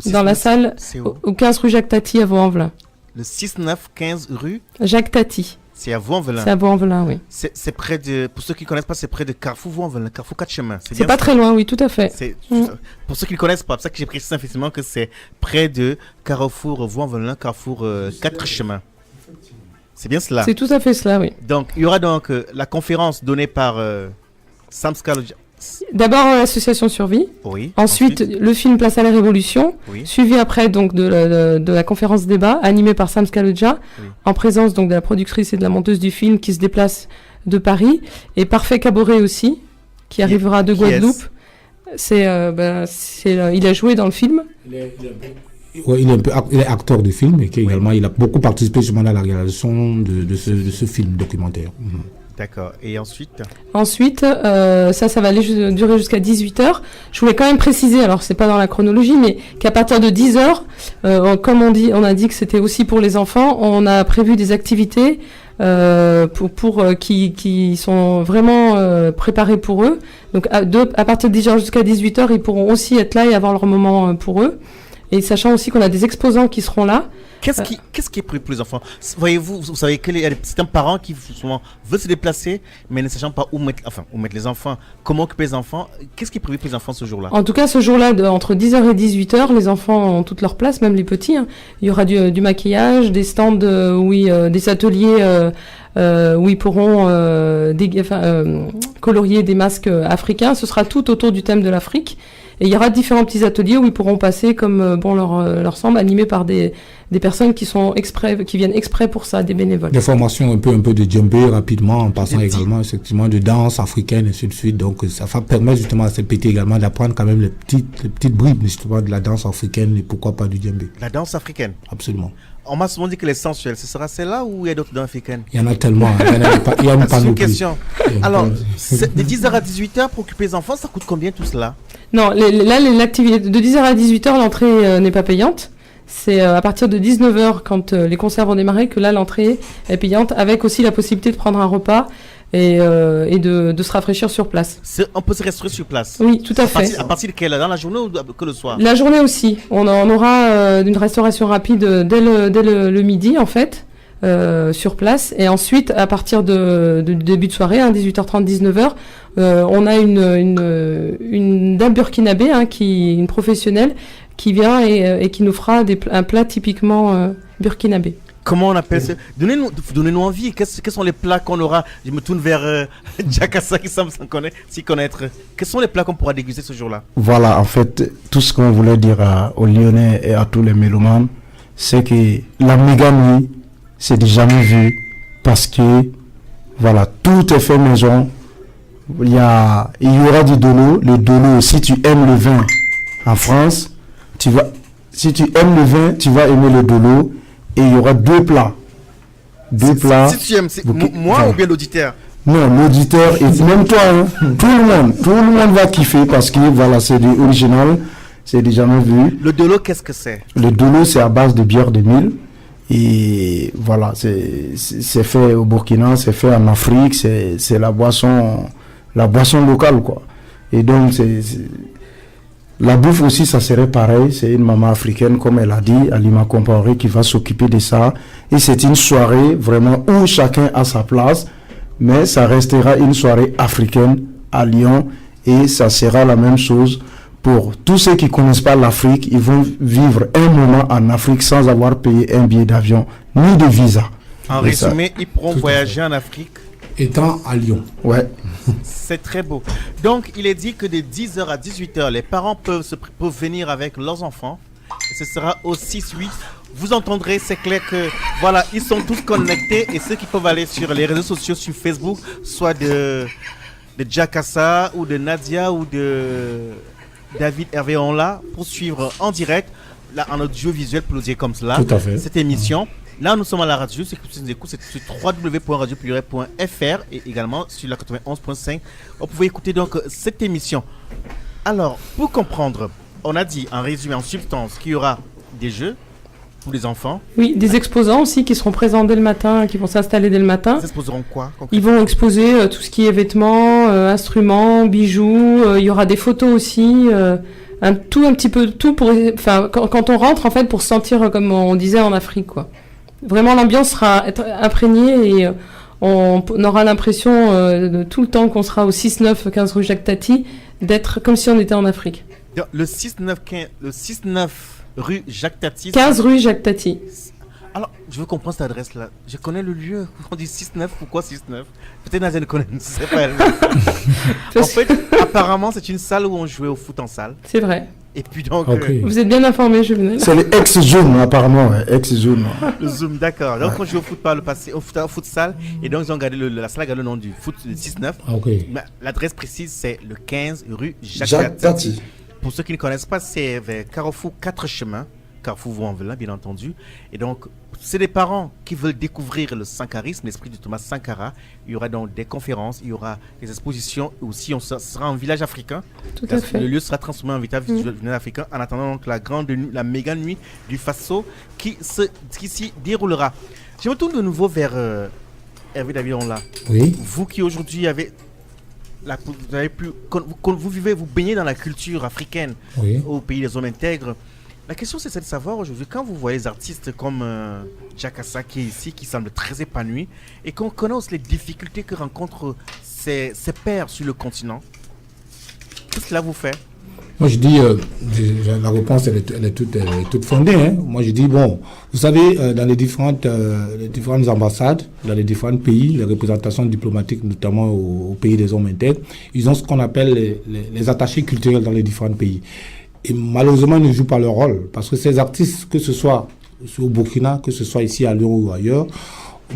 Dans la salle, où? au 15 rue Jacques Tati à Vaux-en-Velin. Le 6-9-15 rue Jacques Tati. C'est à Vaux-en-Velin. C'est à Vaux-en-Velin, oui. C'est près de, pour ceux qui ne connaissent pas, c'est près de Carrefour Vaux-en-Velin, Carrefour 4 chemins. C'est pas très loin, oui, tout à fait. Pour ceux qui ne connaissent pas, c'est pour ça que j'ai précisé effectivement que c'est près de Carrefour Vaux-en-Velin, Carrefour 4 chemins. C'est bien cela. C'est tout à fait cela, oui. Donc, il y aura donc la conférence donnée par Sam Scaloggia. D'abord l'association Survie. Oui. Ensuite, le film Place à la Révolution. Oui. Suivi après donc de la conférence débat animée par Sam Scaloggia, en présence donc de la productrice et de la monteuse du film qui se déplace de Paris, et Parfait Caboret aussi, qui arrivera de Guadeloupe. Il a joué dans le film. Ouais, il est acteur du film et également il a beaucoup participé justement à la réalisation de ce film documentaire. D'accord. Et ensuite ça va aller durer jusqu'à 18h. Je voulais quand même préciser, alors c'est pas dans la chronologie, mais qu'à partir de 10h, comme on a dit que c'était aussi pour les enfants, on a prévu des activités qui sont vraiment préparées pour eux. Donc à partir de 10h jusqu'à 18h, ils pourront aussi être là et avoir leur moment pour eux. Et sachant aussi qu'on a des exposants qui seront là. Qu'est-ce qui est prévu pour les enfants? Voyez-vous, vous savez qu'il y a certains parents qui souvent veulent se déplacer, mais ne sachant pas où mettre les enfants, comment occuper les enfants. Qu'est-ce qui est prévu pour les enfants ce jour-là? En tout cas, ce jour-là, entre 10h et 18h, les enfants ont toute leur place, même les petits. Hein. Il y aura du maquillage, des stands, des ateliers où ils pourront colorier des masques africains. Ce sera tout autour du thème de l'Afrique. Et il y aura différents petits ateliers où ils pourront passer comme leur semble, animés par des personnes qui viennent exprès pour ça, des bénévoles. Des formations un peu de djembé rapidement, en passant également effectivement de danse africaine et ainsi de suite. Donc ça va permettre justement à ces petits également d'apprendre quand même les petites bribes justement de la danse africaine et pourquoi pas du djembé. La danse africaine? Absolument. On m'a souvent dit que l'essentiel, ce sera celle-là ou il y a d'autres danses africaines? Il y en a tellement. Il y a une C'est une question. Alors, de 10h à 18h pour occuper les enfants, ça coûte combien tout cela? Non, l'activité de 10h à 18h, l'entrée n'est pas payante. C'est à partir de 19h, quand les concerts vont démarrer, que là, l'entrée est payante, avec aussi la possibilité de prendre un repas et de se rafraîchir sur place. On peut se restaurer sur place? Oui, tout à fait. À partir de quelle heure? Dans la journée ou que le soir? La journée aussi. On aura une restauration rapide dès le midi, en fait, sur place. Et ensuite, à partir de début de soirée, 18h30, 19h, on a une dame burkinabé, une professionnelle, qui vient et qui nous fera un plat typiquement burkinabé. Comment on appelle ça? Donnez-nous envie. Quels sont les plats qu'on aura? Je me tourne vers Jakassa qui semble s'y connaître. Quels sont les plats qu'on pourra déguster ce jour-là? Voilà, en fait, tout ce qu'on voulait dire aux Lyonnais et à tous les mélomanes, c'est que la méga nuit, c'est du jamais vu parce que, voilà, tout est fait maison. Il y aura du dolo. Le dolo, si tu aimes le vin en France, si tu aimes le vin, tu vas aimer le dolo. Et il y aura deux plats. Si tu aimes, moi ou bien l'auditeur? Non, l'auditeur et même toi, hein, tout le monde va kiffer parce que voilà, c'est du original, c'est du jamais vu. Le dolo, qu'est-ce que c'est? Le dolo, c'est à base de bière de mil. Et voilà, c'est fait au Burkina, c'est fait en Afrique, c'est la boisson locale, quoi. Et donc, la bouffe aussi, ça serait pareil. C'est une maman africaine, comme elle a dit, Alima Compaoré, qui va s'occuper de ça. Et c'est une soirée vraiment où chacun a sa place. Mais ça restera une soirée africaine à Lyon. Et ça sera la même chose pour tous ceux qui ne connaissent pas l'Afrique. Ils vont vivre un moment en Afrique sans avoir payé un billet d'avion ni de visa. En résumé, ils pourront voyager en Afrique. Étant à Lyon. Ouais. C'est très beau. Donc, il est dit que de 10h à 18h, les parents peuvent venir avec leurs enfants. Et ce sera au 6-8. Vous entendrez, c'est clair que, voilà, ils sont tous connectés. Et ceux qui peuvent aller sur les réseaux sociaux, sur Facebook, soit de Jakassa, ou de Nadia, ou de David Hervé Onla, pour suivre en direct, là, en audiovisuel, pour le dire comme cela, cette émission. Là, nous sommes à la radio, c'est sur www.radiopluriel.fr et également sur la 91.5. Vous pouvez écouter donc cette émission. Alors, pour comprendre, on a dit en résumé, en substance, qu'il y aura des jeux, pour les enfants. Oui, des exposants aussi qui seront présents dès le matin, qui vont s'installer dès le matin. Ils exposeront quoi concrètement? Ils vont exposer tout ce qui est vêtements, instruments, bijoux. Il y aura des photos aussi. Un petit peu tout pour, enfin, quand on rentre en fait pour se sentir comme on disait en Afrique, quoi. Vraiment, l'ambiance sera imprégnée et on aura l'impression de tout le temps qu'on sera au 6-9 15 rue Jacques Tati d'être comme si on était en Afrique. Le 6-9 rue Jacques Tati. 15 rue Jacques Tati. Alors, je veux comprendre cette adresse-là. Je connais le lieu. On dit 6-9, pourquoi 6-9? Peut-être Nadia ne connaît, c'est pas elle. En fait, apparemment, c'est une salle où on jouait au foot en salle. C'est vrai. Et puis donc... Okay. Vous êtes bien informé, Juvenal. C'est le ex-Zoom, apparemment. Ex-Zoom. Le Zoom, d'accord. Donc, on joue au foot par le passé, au foot salle. Et donc, ils ont gardé la salle a gardé le nom du foot 6-9. Okay. L'adresse précise, c'est le 15 rue Jacques Tati. Pour ceux qui ne connaissent pas, c'est vers Carrefour 4 chemins. Carrefour Vaux-en-Velin, bien entendu. Et donc, c'est des parents qui veulent découvrir le sankarisme, l'esprit de Thomas Sankara. Il y aura donc des conférences, il y aura des expositions. Aussi, on sera en village africain. Tout à fait. Le lieu sera transformé en village africain en attendant donc la méga nuit du Faso qui s'y déroulera. Je me tourne de nouveau vers Hervé Davidon là. Oui. Vous qui aujourd'hui avez... vous vivez, vous baignez dans la culture africaine, Oui. au pays des hommes intègres. La question c'est de savoir aujourd'hui, quand vous voyez des artistes comme Jakassa qui est ici, qui semble très épanoui, et qu'on connaît aussi les difficultés que rencontrent ses pairs sur le continent, qu'est-ce que cela vous fait? Moi, je dis, la réponse, elle est toute fondée. Hein. Moi, je dis, bon, vous savez, dans les différentes ambassades, dans les différents pays, les représentations diplomatiques, notamment au pays des hommes intègres, ils ont ce qu'on appelle les attachés culturels dans les différents pays. Et malheureusement, ils ne jouent pas leur rôle. Parce que ces artistes, que ce soit au Burkina, que ce soit ici à Lyon ou ailleurs,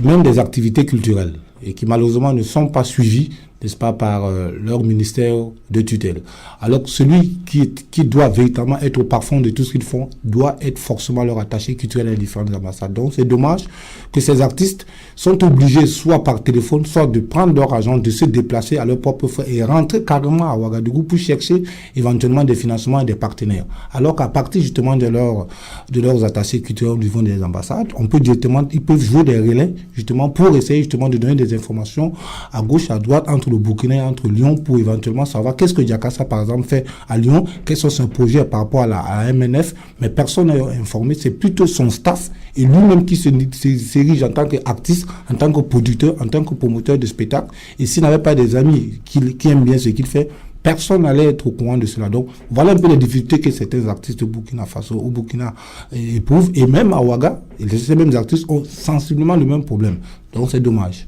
même des activités culturelles, et qui malheureusement ne sont pas suivies, n'est-ce pas, par leur ministère de tutelle. Alors que celui qui doit véritablement être au parfum de tout ce qu'ils font, doit être forcément leur attaché culturel à les différentes ambassades. Donc c'est dommage que ces artistes sont obligés, soit par téléphone, soit de prendre leur argent, de se déplacer à leur propre frais et rentrer carrément à Ouagadougou pour chercher éventuellement des financements et des partenaires. Alors qu'à partir justement de leurs attachés culturels au niveau des ambassades, on peut directement, ils peuvent jouer des relais justement pour essayer justement de donner des informations à gauche, à droite, entre le Burkina et entre Lyon, pour éventuellement savoir qu'est-ce que Jakassa par exemple fait à Lyon, quels sont ses projets par rapport à la MNF, mais personne n'est informé, c'est plutôt son staff et lui-même qui s'érige en tant qu'artiste, en tant que producteur, en tant que promoteur de spectacle. Et s'il n'avait pas des amis qui aiment bien ce qu'il fait, personne n'allait être au courant de cela. Donc, voilà un peu les difficultés que certains artistes au Burkina Faso, au Burkina éprouvent. Et même à Ouaga, ces mêmes artistes ont sensiblement le même problème. Donc, c'est dommage.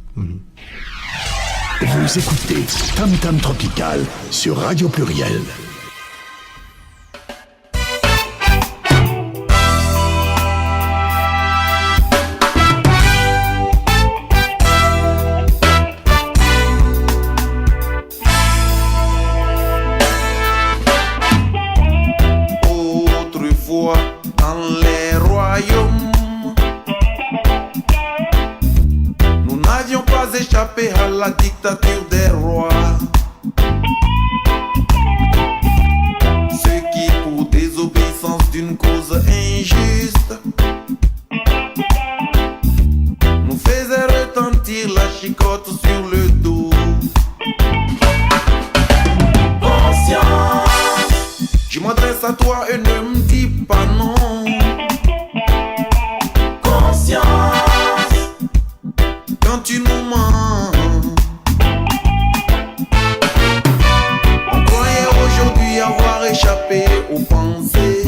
Vous écoutez Tam Tam Tropical sur Radio Pluriel. Autrefois, dans les royaumes, nous n'avions pas échappé à la dictature des rois. Ceux qui, pour désobéissance d'une cause injuste, nous faisaient retentir la chicotte sur le dos. Conscience, je m'adresse à toi et ne me dis pas non. Conscience, quand tu nous mens, on croyait aujourd'hui avoir échappé aux pensées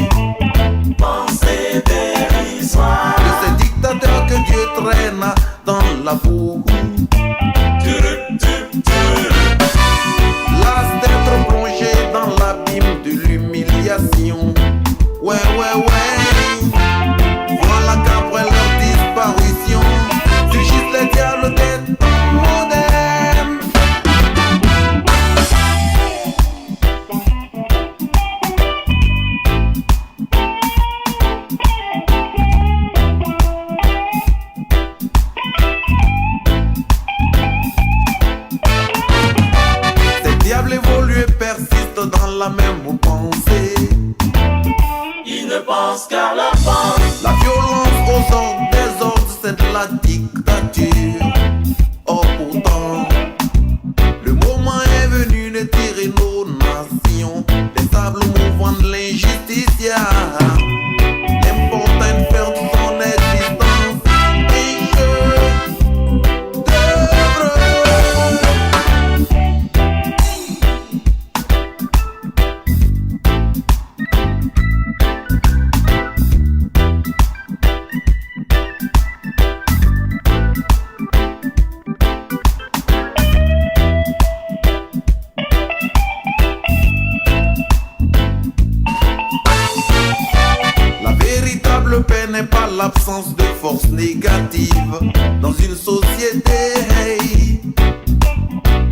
dérisoires de ces dictateurs que Dieu traîne dans la boue. Las d'être plongé dans l'abîme de l'humiliation. Ouais, ouais, ouais. Voilà qu'après leur disparition, surgissent les diables des temps modernes. Ces diables évolués persistent dans la même pensée. Ils ne pensent qu'à la pense. La violence comprendre l'injustice, l'important est de faire de son existence un Le paix n'est pas l'absence de force négative dans une société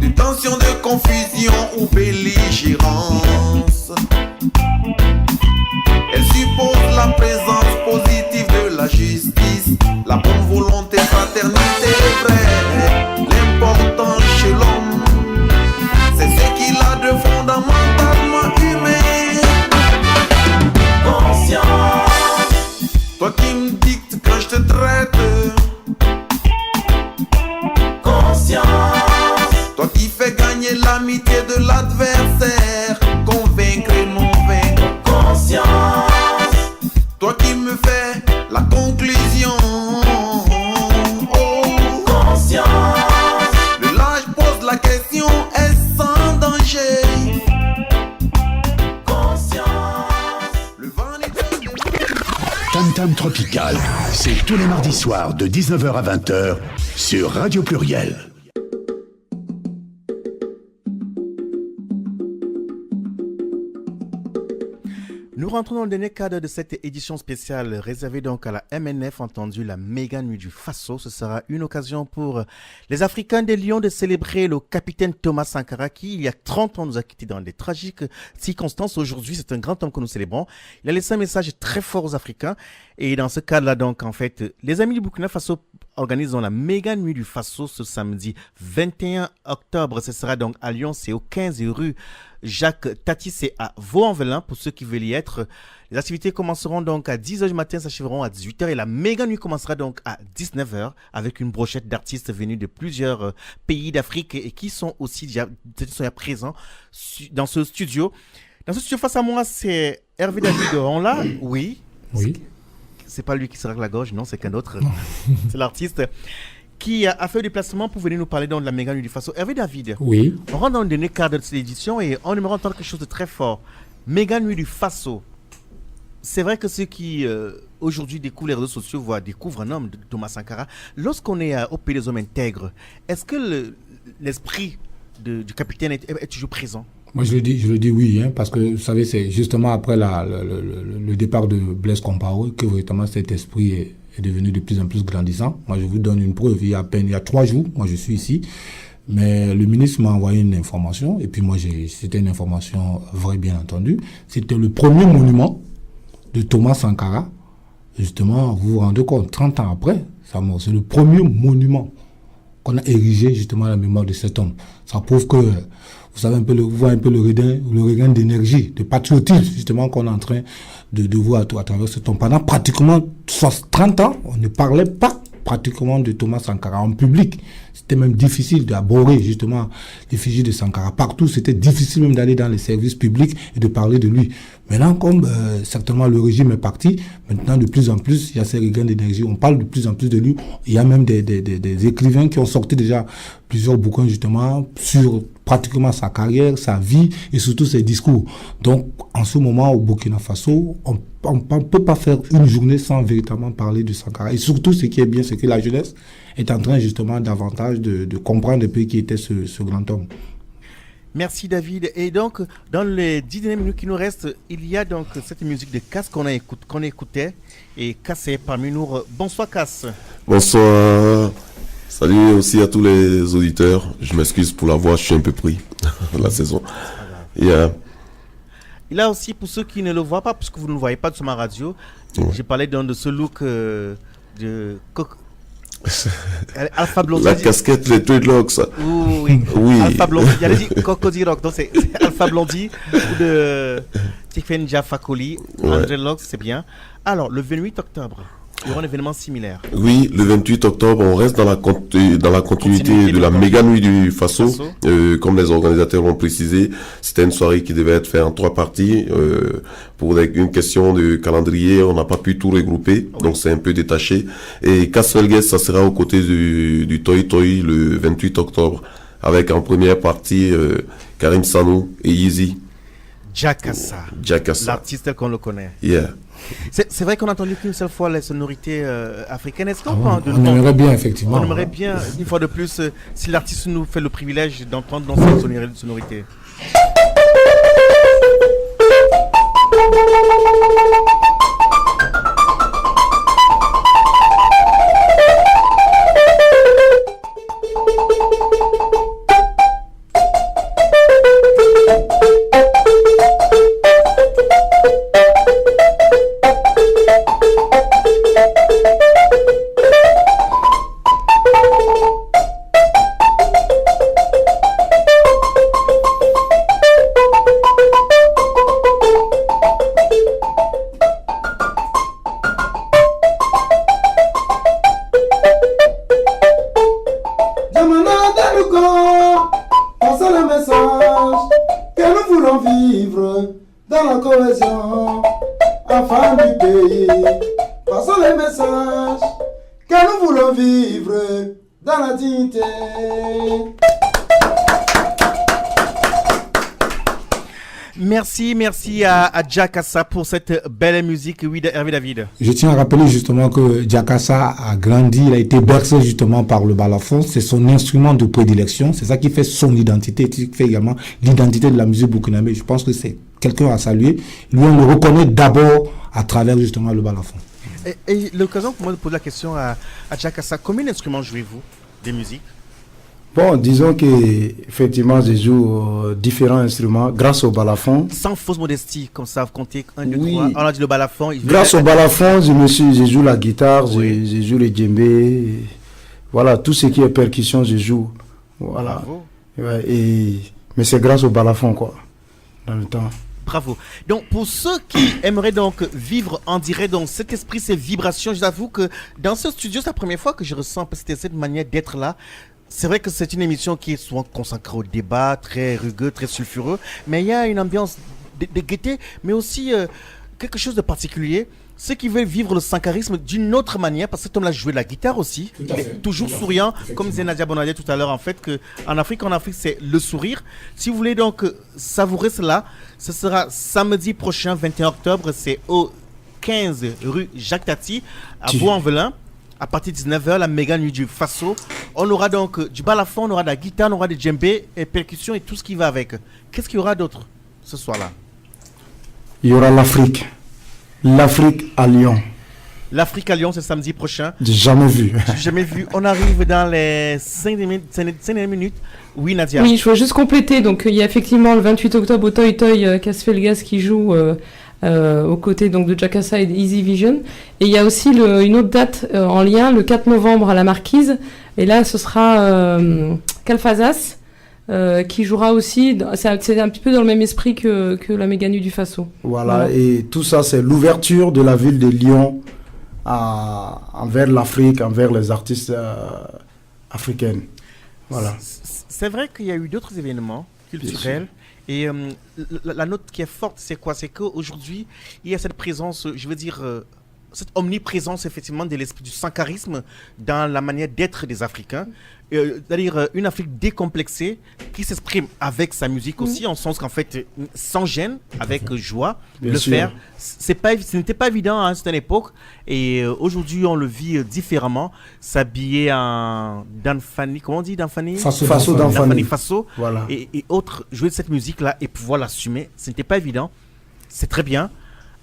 de tension, de confusion ou belligérance. Elle suppose la présence positive de la justice, la bonne volonté, fraternité vraie. L'important chez l'homme, c'est ce qu'il a de fondamentalement humain. Conscience. Toi qui me dictes quand je te traite. Conscience. Toi qui fais gagner l'amitié de l'adversaire. Convaincre et non vaincre. Conscience. Toi qui me fais la conclusion. Oh. Conscience. Le large pose la question, est-ce sans danger? Tam Tam Tropical, c'est tous les mardis soirs de 19h à 20h sur Radio Pluriel. Nous rentrons dans le dernier cadre de cette édition spéciale réservée donc à la MNF, entendu la méga nuit du Faso. Ce sera une occasion pour les Africains des Lions de célébrer le capitaine Thomas Sankara qui, il y a 30 ans, nous a quittés dans des tragiques circonstances. Aujourd'hui, c'est un grand homme que nous célébrons. Il a laissé un message très fort aux Africains. Et dans ce cadre-là, donc, en fait, les amis du Burkina Faso organisent la méga nuit du Faso ce samedi 21 octobre. Ce sera donc à Lyon, c'est au 15 rue Jacques Tati, c'est à Vaux-en-Velin pour ceux qui veulent y être. Les activités commenceront donc à 10h du matin, s'achèveront à 18h et la méga nuit commencera donc à 19h avec une brochette d'artistes venus de plusieurs pays d'Afrique et qui sont aussi déjà présents dans ce studio. Dans ce studio face à moi, c'est Hervé David. On l'a? Oui. C'est pas lui qui se racle la gorge, non, c'est qu'un autre. C'est l'artiste qui a fait le déplacement pour venir nous parler donc de la méga nuit du Faso. Hervé David, oui. On rentre dans le dernier cadre de cette édition et on aimerait entendre quelque chose de très fort. Méga nuit du Faso. C'est vrai que ceux qui aujourd'hui découvrent les réseaux sociaux découvrent un homme, Thomas Sankara. Lorsqu'on est au pays des hommes intègres, est-ce que l'esprit du capitaine est toujours présent? Moi, je le dis oui, parce que, vous savez, c'est justement après le départ de Blaise Compaoré que véritablement cet esprit est devenu de plus en plus grandissant. Moi, je vous donne une preuve. Il y a 3 jours, moi, je suis ici, mais le ministre m'a envoyé une information, et puis moi, c'était une information vraie, bien entendu. C'était le premier monument de Thomas Sankara. Justement, vous vous rendez compte, 30 ans après sa mort, c'est le premier monument qu'on a érigé justement à la mémoire de cet homme. Ça prouve que vous savez vous voyez un peu le regain d'énergie, de patriotisme justement qu'on est en train de voir à travers ce temps. Pendant pratiquement 30 ans, on ne parlait pas pratiquement de Thomas Sankara en public. C'était même difficile d'aborder justement l'effigie de Sankara. Partout, c'était difficile même d'aller dans les services publics et de parler de lui. Maintenant, comme certainement le régime est parti, maintenant de plus en plus, il y a ces regains d'énergie. On parle de plus en plus de lui. Il y a même des écrivains qui ont sorti déjà plusieurs bouquins justement sur pratiquement sa carrière, sa vie et surtout ses discours. Donc, en ce moment, au Burkina Faso, on ne peut pas faire une journée sans véritablement parler de Sankara. Et surtout, ce qui est bien, c'est que la jeunesse est en train justement davantage de comprendre depuis qui était ce grand homme. Merci David. Et donc, dans les 10 dernières minutes qui nous restent, il y a donc cette musique de Cass qu'on écoutait. Et Cass est parmi nous. Bonsoir Cass. Bonsoir. Salut aussi à tous les auditeurs. Je m'excuse pour la voix, je suis un peu pris la saison. Yeah. Il a aussi, pour ceux qui ne le voient pas, parce que vous ne le voyez pas sur ma radio, j'ai parlé de ce look de Alpha Blondy. La casquette, les dreadlocks. Oui. Alpha Blondy. Il y a dit Cocody Rock, donc c'est Alpha Blondy ou de Tiffen Jaffa Coli. Dreadlocks, c'est bien. Alors, le 28 octobre. Il y aura un événement similaire. Oui, le 28 octobre, on reste dans la continuité de la méga nuit du Faso. Comme les organisateurs l'ont précisé, c'était une soirée qui devait être faite en 3 parties. Pour une question de calendrier, on n'a pas pu tout regrouper, donc c'est un peu détaché. Et Casfelgues, ça sera aux côtés du Toi Toi le 28 octobre, avec en première partie Karim Sanou et Yeezy. Jakassa. L'artiste qu'on le connaît. Yeah. C'est vrai qu'on n'a entendu qu'une seule fois les sonorités africaines. Est-ce qu'on on aimerait bien, effectivement. On aimerait bien, une fois de plus, si l'artiste nous fait le privilège d'entendre dans cette sonorité. Merci à Jakassa pour cette belle musique, oui, Hervé David. Je tiens à rappeler justement que Jakassa a grandi, il a été bercé justement par le balafon, c'est son instrument de prédilection, c'est ça qui fait son identité, qui fait également l'identité de la musique burkinabé. Je pense que c'est quelqu'un à saluer. Lui, on le reconnaît d'abord à travers justement le balafon. Et l'occasion pour moi de poser la question à Jakassa, combien d'instruments jouez-vous des musiques? Bon, disons qu'effectivement, je joue différents instruments grâce au balafon. Sans fausse modestie, comme ça, vous comptez 1, 2, 3. On a dit le balafon. Grâce au balafon, je joue la guitare, je joue le djembé. Voilà, tout ce qui est percussion, je joue. Voilà. Bravo. Ouais, mais c'est grâce au balafon, quoi, dans le temps. Bravo. Donc, pour ceux qui aimeraient donc vivre en direct dans cet esprit, ces vibrations, je vous avoue que dans ce studio, c'est la première fois que je ressens cette manière d'être là. C'est vrai que c'est une émission qui est souvent consacrée au débat, très rugueux, très sulfureux, mais il y a une ambiance de gaieté, mais aussi quelque chose de particulier. Ceux qui veulent vivre le sankarisme d'une autre manière, parce que cet homme-là jouait de la guitare aussi, il est toujours souriant, comme disait Nadia Bonadia tout à l'heure, en fait, qu'en Afrique, c'est le sourire. Si vous voulez donc savourer cela, ce sera samedi prochain, 21 octobre, c'est au 15 rue Jacques Tati, à Vaux-en-Velin. À partir de 19h, la méga nuit du Faso. On aura donc du balafon, on aura de la guitare, on aura des djembés, et percussions et tout ce qui va avec. Qu'est-ce qu'il y aura d'autre ce soir-là? Il y aura l'Afrique. L'Afrique à Lyon. L'Afrique à Lyon, c'est samedi prochain. J'ai jamais vu. Jamais vu. On arrive dans les 5 minutes. Oui, Nadia. Oui, je veux juste compléter. Donc, il y a effectivement le 28 octobre au Toi Toi Casfelgues qui joue aux côtés donc, de Jakassa et d'Easy Vision. Et il y a aussi une autre date en lien, le 4 novembre à la Marquise. Et là, ce sera Calfazas qui jouera aussi. C'est un petit peu dans le même esprit que la méga nuit du Faso. Voilà, et tout ça, c'est l'ouverture de la ville de Lyon envers l'Afrique, envers les artistes africaines. Voilà. C'est vrai qu'il y a eu d'autres événements culturels. Et la note qui est forte, c'est quoi? C'est qu'aujourd'hui, il y a cette présence, je veux dire, cette omniprésence, effectivement, de l'esprit du sankarisme dans la manière d'être des Africains. C'est-à-dire une Afrique décomplexée qui s'exprime avec sa musique aussi, en sens qu'en fait, sans gêne, avec joie, bien le sûr. Faire. Ce n'était pas évident à une certaine époque. Et aujourd'hui, on le vit différemment. S'habiller en Danfani, comment on dit Danfani Faso. Danfani Faso. Voilà. Et autres, jouer de cette musique-là et pouvoir l'assumer, ce n'était pas évident. C'est très bien.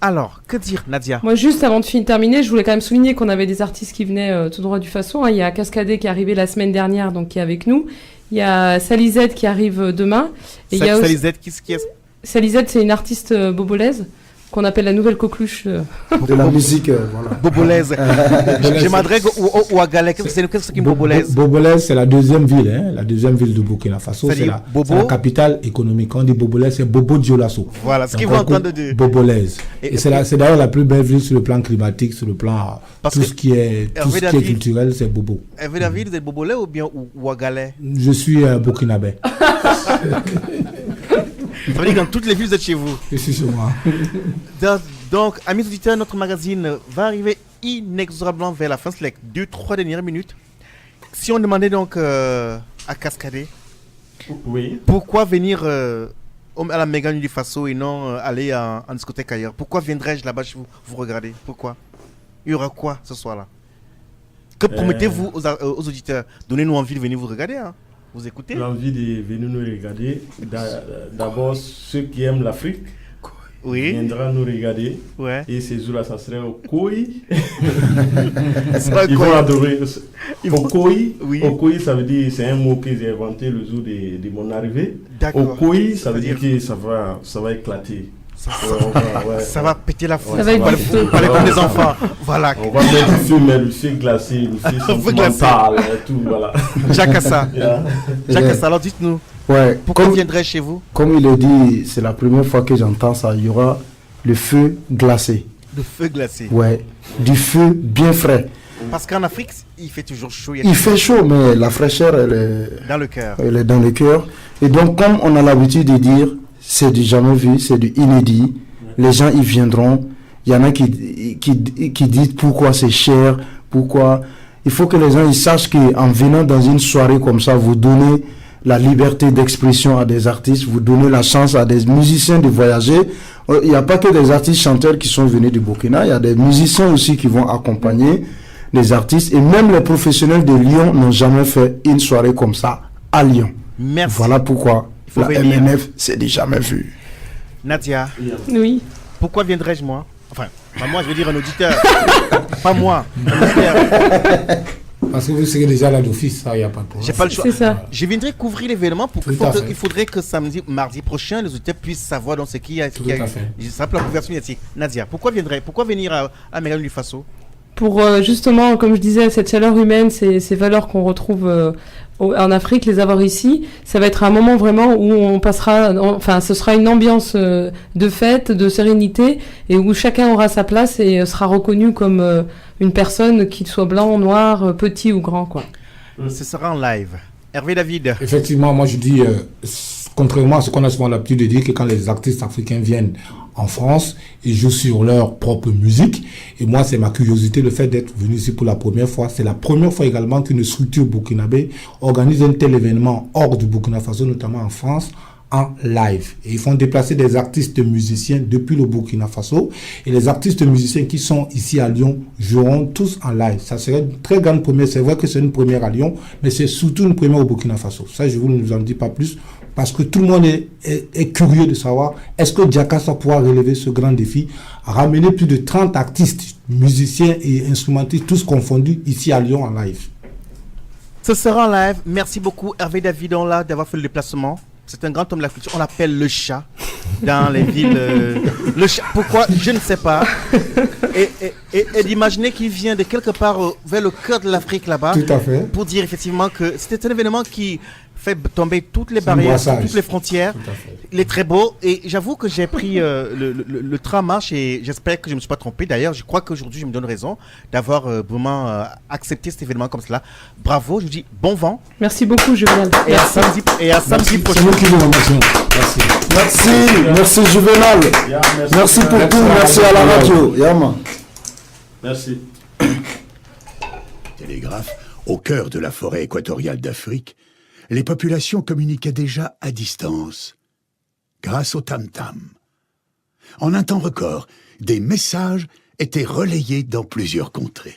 Alors, que dire, Nadia? Moi, juste avant de terminer, je voulais quand même souligner qu'on avait des artistes qui venaient tout droit du Faso. Hein. Il y a Cascadé qui est arrivé la semaine dernière, donc qui est avec nous. Il y a Salizette qui arrive demain. Et il y a Salizette, qui est Salizette, c'est une artiste bobolaise. qu'on appelle la nouvelle coqueluche. De la musique, voilà. Bobolaise. Je m'adresse au Ouagalais. Qu'est-ce qu'une Bobolaise? Bobolaise, c'est la deuxième ville, hein, la deuxième ville de Burkina Faso. C'est la capitale économique. Quand on dit Bobolaise, c'est Bobo Dioulasso. Voilà, ce qu'ils vont entendre de Bobolaise. Et c'est d'ailleurs la plus belle ville sur le plan climatique, sur le plan tout ce qui est culturel, c'est Bobo. Hervé David, vous êtes Bobolais ou bien Ouagalais? Je suis burkinabé. Ça veut dire que dans toutes les villes, vous êtes chez vous. Je suis chez moi. Donc, amis auditeurs, notre magazine va arriver inexorablement vers la fin. C'est les 2-3 dernières minutes. Si on demandait donc à Cascadet, oui, pourquoi venir à la Méga Nuit du Faso et non aller en discothèque ailleurs? Pourquoi viendrais-je là-bas chez vous, vous regarder? Pourquoi? Il y aura quoi ce soir-là? Que promettez-vous aux auditeurs? Donnez-nous envie de venir vous regarder, hein? Vous écoutez? L'envie de venir nous regarder. D'abord, ceux qui aiment l'Afrique viendront nous regarder. Ouais. Et ces jours-là, ça serait au Koi. Ils vont adorer. Au Koi, ça veut dire, c'est un mot que j'ai inventé le jour de mon arrivée. Au Koi, ça veut dire que ça va éclater. Ça va péter la foule. Ça va être parler comme des enfants. Voilà. On va mettre du feu, mais le feu glacé, le feu sentimental, tout, voilà. Jacassa. Jacassa, alors dites-nous. Ouais, pourquoi viendrait chez vous? Comme il le dit, c'est la première fois que j'entends ça. Il y aura le feu glacé. Le feu glacé. Ouais, du feu bien frais. Parce qu'en Afrique, il fait toujours chaud. Il fait chaud, mais la fraîcheur, elle est dans le cœur. Elle est dans le cœur. Et donc, comme on a l'habitude de dire, c'est du jamais vu, c'est du inédit. Les gens y viendront. Il y en a qui disent pourquoi c'est cher, pourquoi. Il faut que les gens ils sachent qu'en venant dans une soirée comme ça, vous donnez la liberté d'expression à des artistes, vous donnez la chance à des musiciens de voyager. Il n'y a pas que des artistes chanteurs qui sont venus du Burkina, il y a des musiciens aussi qui vont accompagner les artistes. Et même les professionnels de Lyon n'ont jamais fait une soirée comme ça à Lyon. Merci. Voilà pourquoi la MNF, c'est du jamais vu. Nadia. Oui. Pourquoi viendrais-je moi? Enfin, pas moi, je veux dire un auditeur. Pas moi. Parce que vous serez déjà là d'office, ça, il n'y a pas de problème. J'ai pas le choix. C'est ça. Je viendrai couvrir l'événement pour il faudrait que mardi prochain, les auditeurs puissent savoir dans ce qu'il y a. Tout à fait. Ça s'appelle la couverture médiatique. Nadia, pourquoi venir à Méga Nuit du Faso? Pour justement, comme je disais, cette chaleur humaine, ces valeurs qu'on retrouve en Afrique, les avoir ici, ça va être un moment vraiment où on passera, ce sera une ambiance de fête, de sérénité, et où chacun aura sa place et sera reconnu comme une personne, qu'il soit blanc, noir, petit ou grand, quoi. Ce sera en live. Hervé David. Effectivement, moi je dis, contrairement à ce qu'on a souvent l'habitude de dire, que quand les artistes africains viennent en France, ils jouent sur leur propre musique. Et moi, c'est ma curiosité, le fait d'être venu ici pour la première fois. C'est la première fois également qu'une structure burkinabé organise un tel événement hors du Burkina Faso, notamment en France, en live. Et ils font déplacer des artistes musiciens depuis le Burkina Faso. Et les artistes musiciens qui sont ici à Lyon joueront tous en live. Ça serait une très grande première. C'est vrai que c'est une première à Lyon, mais c'est surtout une première au Burkina Faso. Ça, je ne vous en dis pas plus, parce que tout le monde est curieux de savoir, est-ce que Jacassa pourra relever ce grand défi, ramener plus de 30 artistes, musiciens et instrumentistes, tous confondus, ici à Lyon en live. Ce sera en live. Merci beaucoup Hervé David d'avoir fait le déplacement. C'est un grand homme de la culture. On l'appelle le chat dans les villes. Le chat. Pourquoi? Je ne sais pas. Et d'imaginer qu'il vient de quelque part vers le cœur de l'Afrique là-bas. Tout à fait. Pour dire effectivement que c'était un événement qui fait tomber toutes les barrières, toutes les frontières. Il est très beau. Et j'avoue que j'ai pris le train en marche et j'espère que je ne me suis pas trompé. D'ailleurs, je crois qu'aujourd'hui, je me donne raison d'avoir vraiment accepté cet événement comme cela. Bravo, je vous dis bon vent. Merci beaucoup, Juvenal. Et à samedi prochain. Merci Juvenal. Merci pour tout. Merci à la radio. Yama. Merci. Télégraphe, au cœur de la forêt équatoriale d'Afrique, les populations communiquaient déjà à distance, grâce au tam-tam. En un temps record, des messages étaient relayés dans plusieurs contrées.